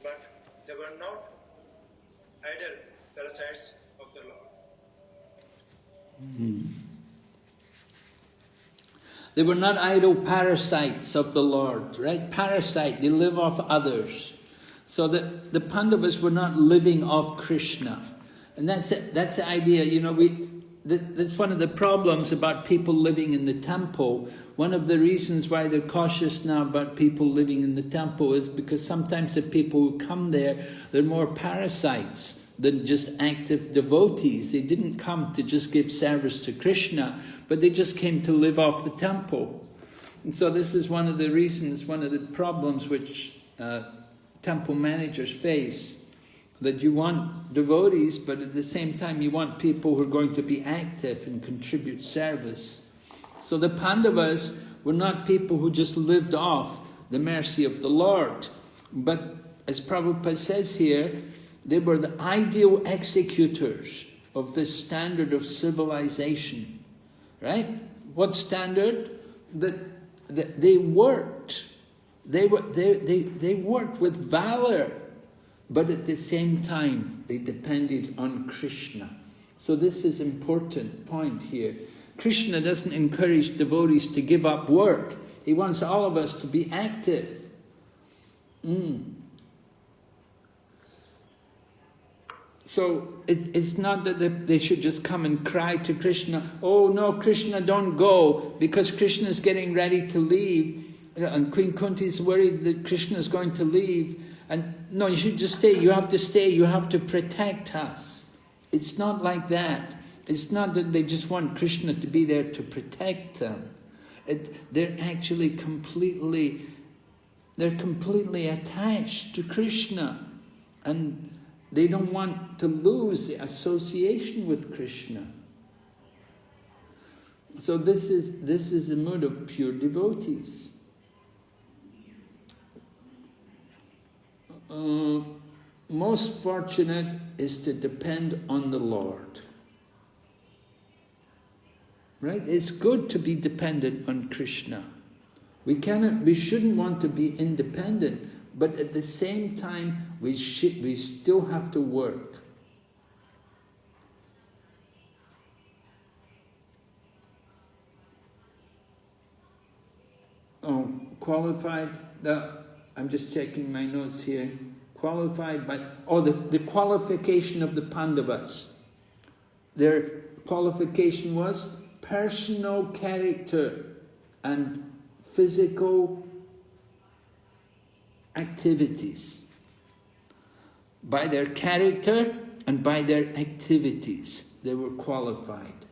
but they were not idle parasites of the Lord. They were not idle parasites of the Lord, right? Parasite, they live off others. So the Pandavas were not living off Krishna. And that's it. That's the idea. You know, that's one of the problems about people living in the temple. One of the reasons why they're cautious now about people living in the temple is because sometimes the people who come there, they're more parasites than just active devotees. They didn't come to just give service to Krishna, but they just came to live off the temple. And so this is one of the reasons, one of the problems which temple managers face, that you want devotees, but at the same time you want people who are going to be active and contribute service. So the Pandavas were not people who just lived off the mercy of the Lord, but as Prabhupada says here, they were the ideal executors of this standard of civilization, right? What standard? That they worked. They worked with valor, but at the same time they depended on Krishna. So this is an important point here. Krishna doesn't encourage devotees to give up work. He wants all of us to be active. So it's not that they should just come and cry to Krishna, oh no, Krishna, don't go, because Krishna is getting ready to leave, and Queen Kunti is worried that Krishna is going to leave, and no, you should just stay, you have to stay, you have to protect us. It's not like that. It's not that they just want Krishna to be there to protect them. They're actually completely attached to Krishna, and they don't want to lose the association with Krishna. So this is the mood of pure devotees. Most fortunate is to depend on the Lord. Right? It's good to be dependent on Krishna. We shouldn't want to be independent, but at the same time, we still have to work. Oh, qualified, I'm just checking my notes here. Qualified by, the qualification of the Pandavas. Their qualification was personal character and physical activities. By their character and by their activities, they were qualified.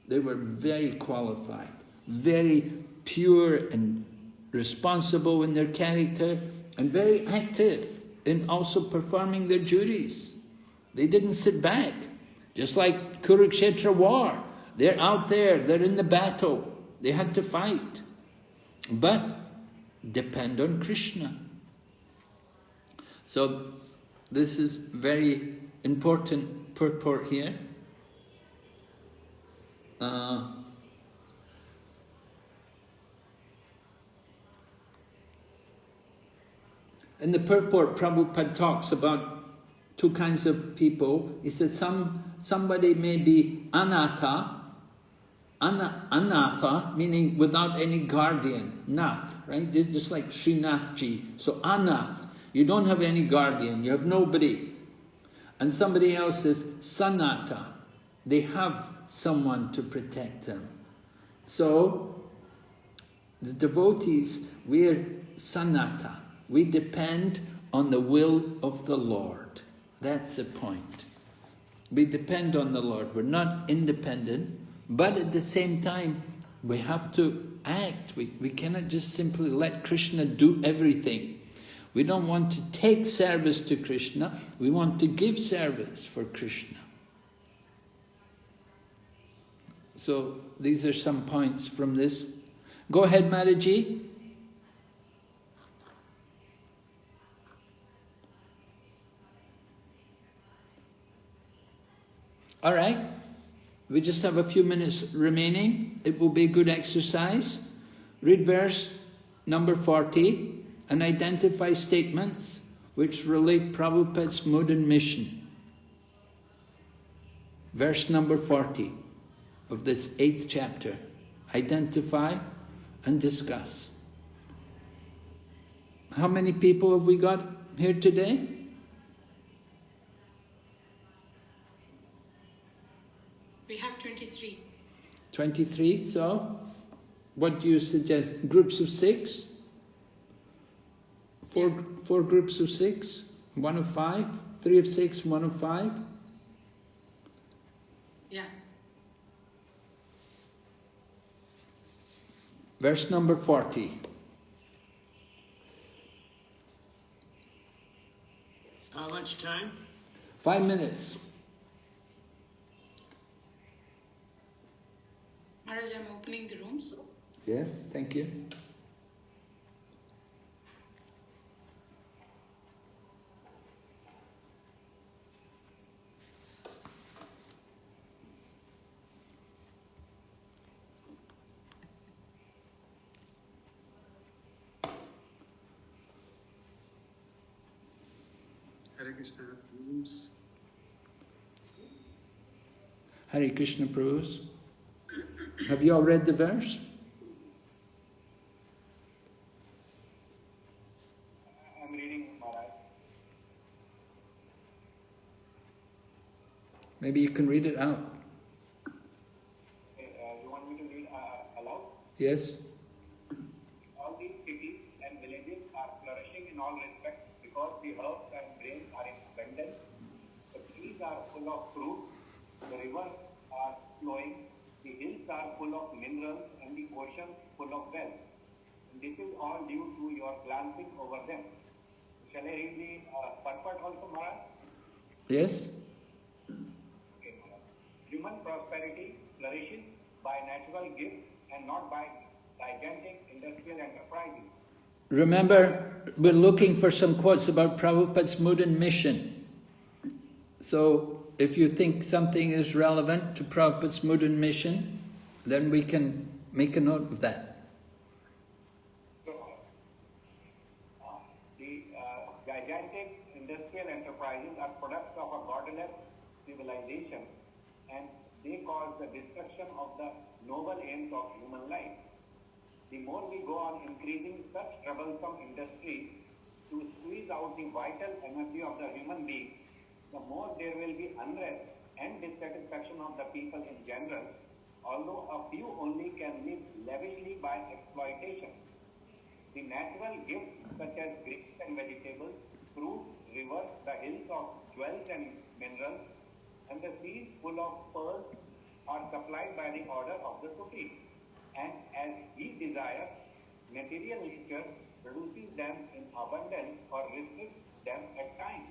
They were very qualified, very pure and responsible in their character, and very active in also performing their duties. They didn't sit back. Just like Kurukshetra war, they're out there, they're in the battle, they had to fight. But depend on Krishna. So this is very important purport here. In the purport, Prabhupada talks about two kinds of people. He said somebody may be anatha, anatha meaning without any guardian, nath, right? Just like Srinathji. So anath, you don't have any guardian, you have nobody. And somebody else is sanatha, they have someone to protect them. So the devotees, we're sanatha. We depend on the will of the Lord. That's the point. We depend on the Lord. We're not independent, but at the same time, we have to act. We cannot just simply let Krishna do everything. We don't want to take service to Krishna. We want to give service for Krishna. So these are some points from this. Go ahead, Maharaji. All right, we just have a few minutes remaining. It will be a good exercise. Read verse number 40 and identify statements which relate Prabhupada's mood and mission. Verse number 40 of this 8th chapter. Identify and discuss. How many people have we got here today? We have 23. 23, so what do you suggest? Groups of 6? Four groups of 6? 1 of 5? 3 of 6, 1 of 5? Yeah. Verse number 40. How much time? 5 minutes. Maharaj, I'm opening the rooms. Yes, thank you. Hare Krishna. Rooms. Hare Krishna, Prabhus. Have you all read the verse? I'm reading, Maharaj. Maybe you can read it out. You want me to read aloud? Yes? All these cities and villages are flourishing in all respects because the herbs and grains are in abundance. The trees are full of fruit, the rivers are flowing, the hills are full of minerals, and the ocean full of wealth. And this is all due to your glancing over them. Shall I read the purport also, Maharaj? Yes? Okay, Maharaj. Human prosperity flourishes by natural gifts and not by gigantic industrial enterprises. Remember, we're looking for some quotes about Prabhupada's mood and mission. So, if you think something is relevant to Prabhupada's mood and mission, then we can make a note of that. The gigantic industrial enterprises are products of a godless civilization, and they cause the destruction of the noble aims of human life. The more we go on increasing such troublesome industries to squeeze out the vital energy of the human being, the more there will be unrest and dissatisfaction of the people in general, although a few only can live lavishly by exploitation. The natural gifts such as grains and vegetables, fruits, rivers, the hills of jewels and minerals, and the seas full of pearls are supplied by the order of the Supreme. And as he desires, material nature produces them in abundance or restricts them at times.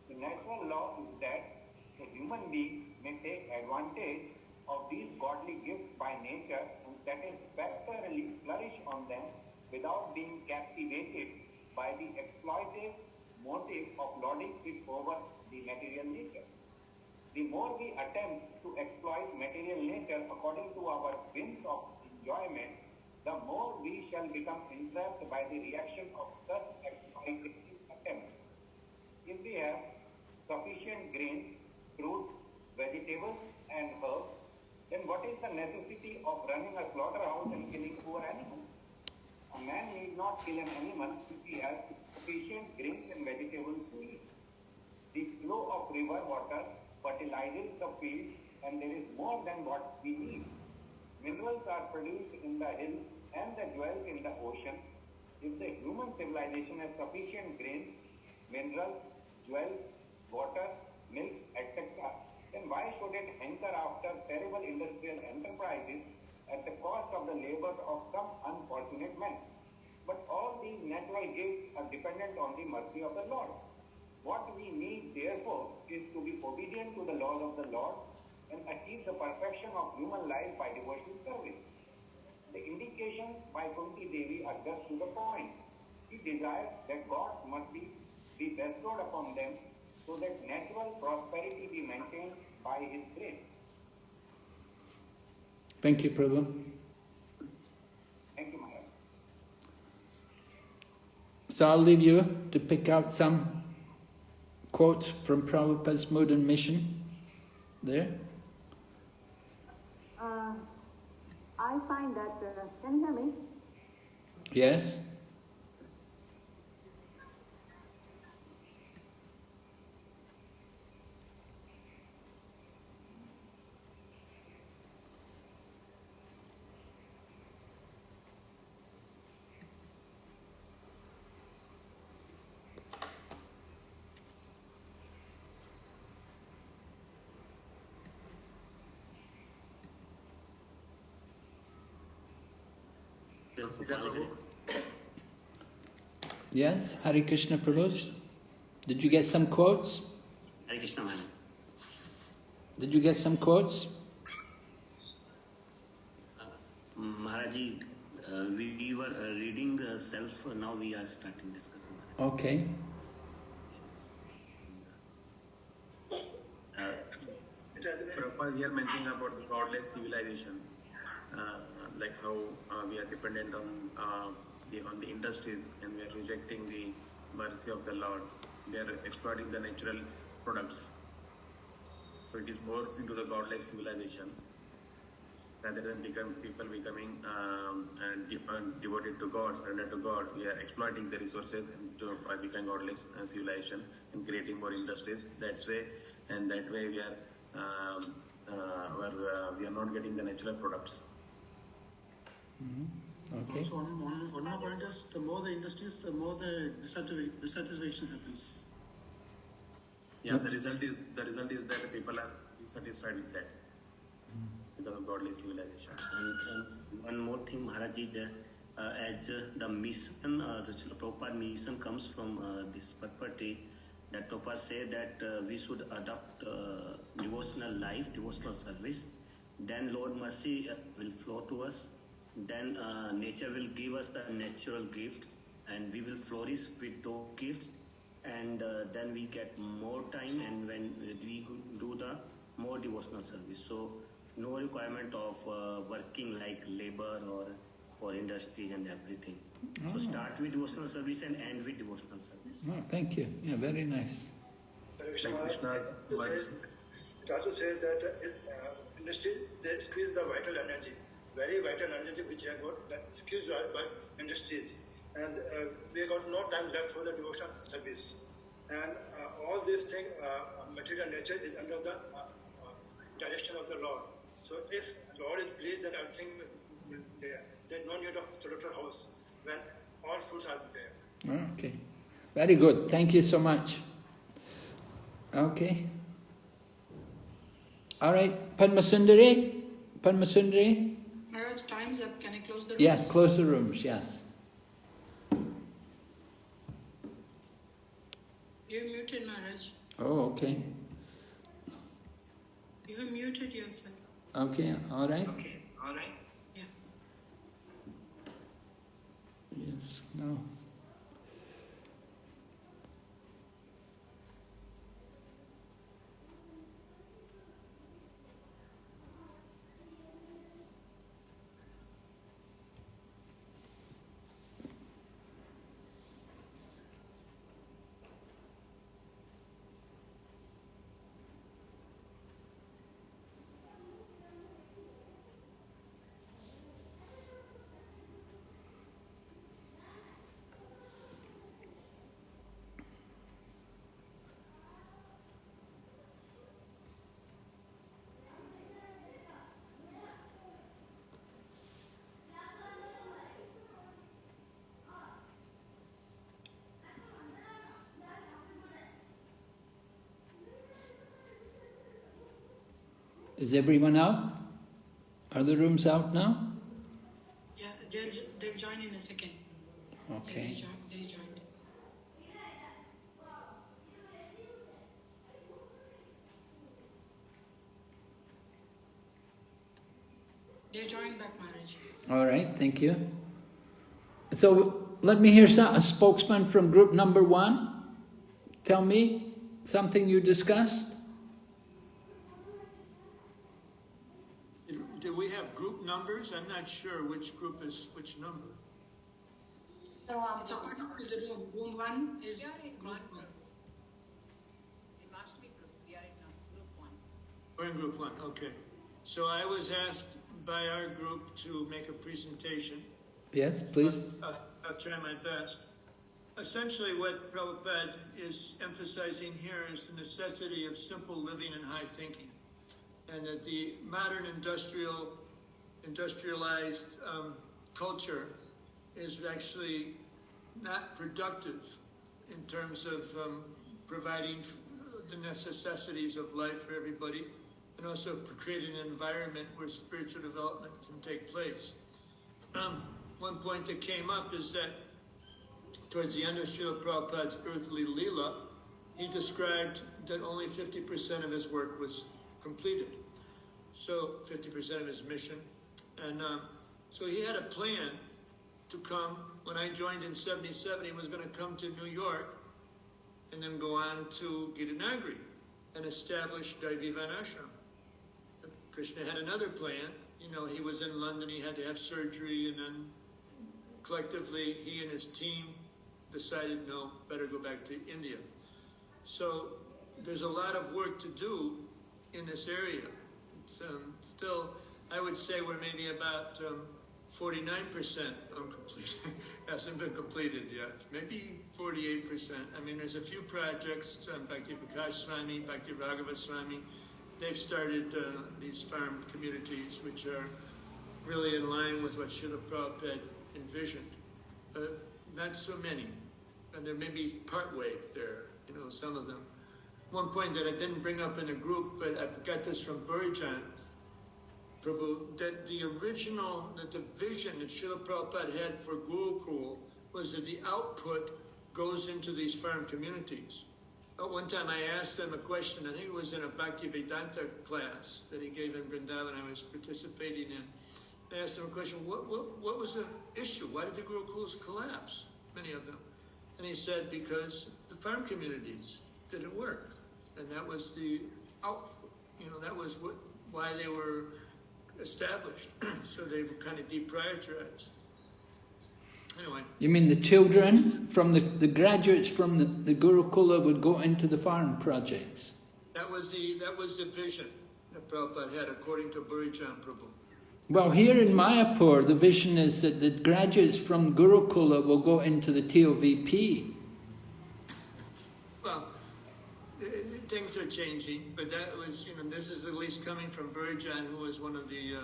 The natural law is that the human being may take advantage of these godly gifts by nature and satisfactorily flourish on them without being captivated by the exploitive motive of lording it over the material nature. The more we attempt to exploit material nature according to our whims of enjoyment, the more we shall become entrapped by the reaction of such exploitative attempts. If we have sufficient grains, fruits, vegetables, and herbs, then what is the necessity of running a slaughterhouse and killing poor animals? A man need not kill an animal if he has sufficient grains and vegetables to eat. The flow of river water fertilizes the field, and there is more than what we need. Minerals are produced in the hills and the jewels in the ocean. If the human civilization has sufficient grains, minerals, jewels, water, milk, etc., then why should it hanker after terrible industrial enterprises at the cost of the labor of some unfortunate men? But all these natural gifts are dependent on the mercy of the Lord. What we need, therefore, is to be obedient to the laws of the Lord and achieve the perfection of human life by devotional service. The indications by Kunti Devi are just to the point. She desires that God must be bestowed upon them so that natural prosperity be maintained by His grace. Thank you, Prabhu. Thank you, Maharaj. So I'll leave you to pick out some quotes from Prabhupada's mood and mission. There. I find that, can you hear me? Yes? Yes, Hare Krishna Prabhu. Did you get some quotes? Hare Krishna Maharaj. Did you get some quotes? Maharaji, we were reading the self, now we are starting discussing. Okay. Prabhupada here mentioning about the godless civilization, like how we are dependent on the industries and we are rejecting the mercy of the Lord. We are exploiting the natural products. So it is more into the godless civilization rather than people becoming devoted to God, surrendered to God. We are exploiting the resources by becoming godless civilization and creating more industries. That way we are where we are not getting the natural products. Okay. Also, one more point is, the more the industries, the more the dissatisfaction happens. Yeah, the result is that people are dissatisfied with that because of godly civilization. And one more thing, Maharaj, is as the mission, the Srila Prabhupada mission comes from this purpose, that Prabhupada said that we should adopt devotional life, devotional service. Then Lord Mercy will flow to us. Then nature will give us the natural gifts, and we will flourish with those gifts. And then we get more time, and when we do the more devotional service. So no requirement of working like labor or for industries and everything. So start with devotional service and end with devotional service. Oh, thank you. Yeah, very nice. It also says that industry, they squeeze the vital energy, very vital energy which have got that squeezed by industries. And we got no time left for the devotional service. And all these things, material nature is under the direction of the Lord. So if the Lord is pleased, then everything will be there. There's no need of total house when all foods are there. Okay. Very good. Thank you so much. Okay. All right. Padmasundari? Padmasundari? Maharaj, time's up. Can I close the rooms? Yes, close the rooms, yes. You're muted, Maharaj. Oh, okay. You have muted yourself. Okay, all right. Okay, all right. Yeah. Yes, no. Is everyone out? Are the rooms out now? Yeah, they'll join in a second. Okay. They joined. They're joined back, Maharaj. All right, thank you. So let me hear a spokesman from group number 1. Tell me something you discussed. Do we have group numbers? I'm not sure which group is which number. It's according to the room. Room 1 is group 1. We're in group 1, okay. So I was asked by our group to make a presentation. Yes, please. I'll try my best. Essentially what Prabhupada is emphasizing here is the necessity of simple living and high thinking. And that the modern industrialized culture is actually not productive in terms of providing the necessities of life for everybody, and also creating an environment where spiritual development can take place. One point that came up is that towards the end of Srila Prabhupada's earthly Leela, he described that only 50% of his work was completed. So 50% of his mission. And so he had a plan to come. When I joined in 77, he was going to come to New York and then go on to Gitanagari and establish Vaibhava Ashram. Krishna had another plan. You know, he was in London, he had to have surgery, and then collectively he and his team decided, no, better go back to India. So there's a lot of work to do in this area. It's still, I would say we're maybe about 49% uncompleted, hasn't been completed yet, maybe 48%. I mean, there's a few projects, Bhakti Prakash Swami, Bhakti Raghava Swami, they've started these farm communities, which are really in line with what Srila Prabhupada envisioned. Not so many, and there may be part way there, some of them. One point that I didn't bring up in the group, but I got this from Burjan Prabhu, that the vision that Srila Prabhupada had for Gurukul was that the output goes into these farm communities. One time I asked him a question, I think it was in a Bhakti Vedanta class that he gave in Vrindavan I was participating in. I asked him a question, what was the issue? Why did the Gurukuls collapse, many of them? And he said, because the farm communities didn't work. And that was the output, that was why they were established. So they were kind of deprioritized. Anyway. You mean the children from the graduates from the Gurukula would go into the farm projects? That was the vision that Prabhupada had, according to Burijan Prabhu. Well, here in Mayapur, the vision is that the graduates from Gurukula will go into the TOVP. Well, things are changing, but that was, this is at least coming from Burijan, who was one of the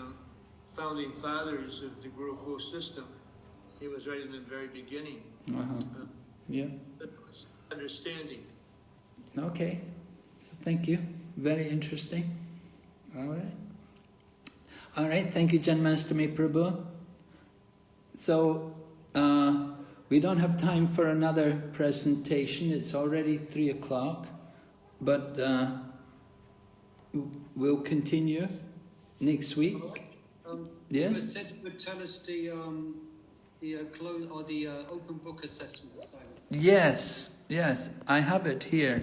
founding fathers of the Gurukul system. He was right in the very beginning. Yeah. That was understanding. Okay. So thank you. Very interesting. All right. All right. Thank you, Janmastami Prabhu. So we don't have time for another presentation. It's already 3 o'clock, but we'll continue next week. Yes. You said you would tell us the close or the open book assessment assignment. Yes, I have it here.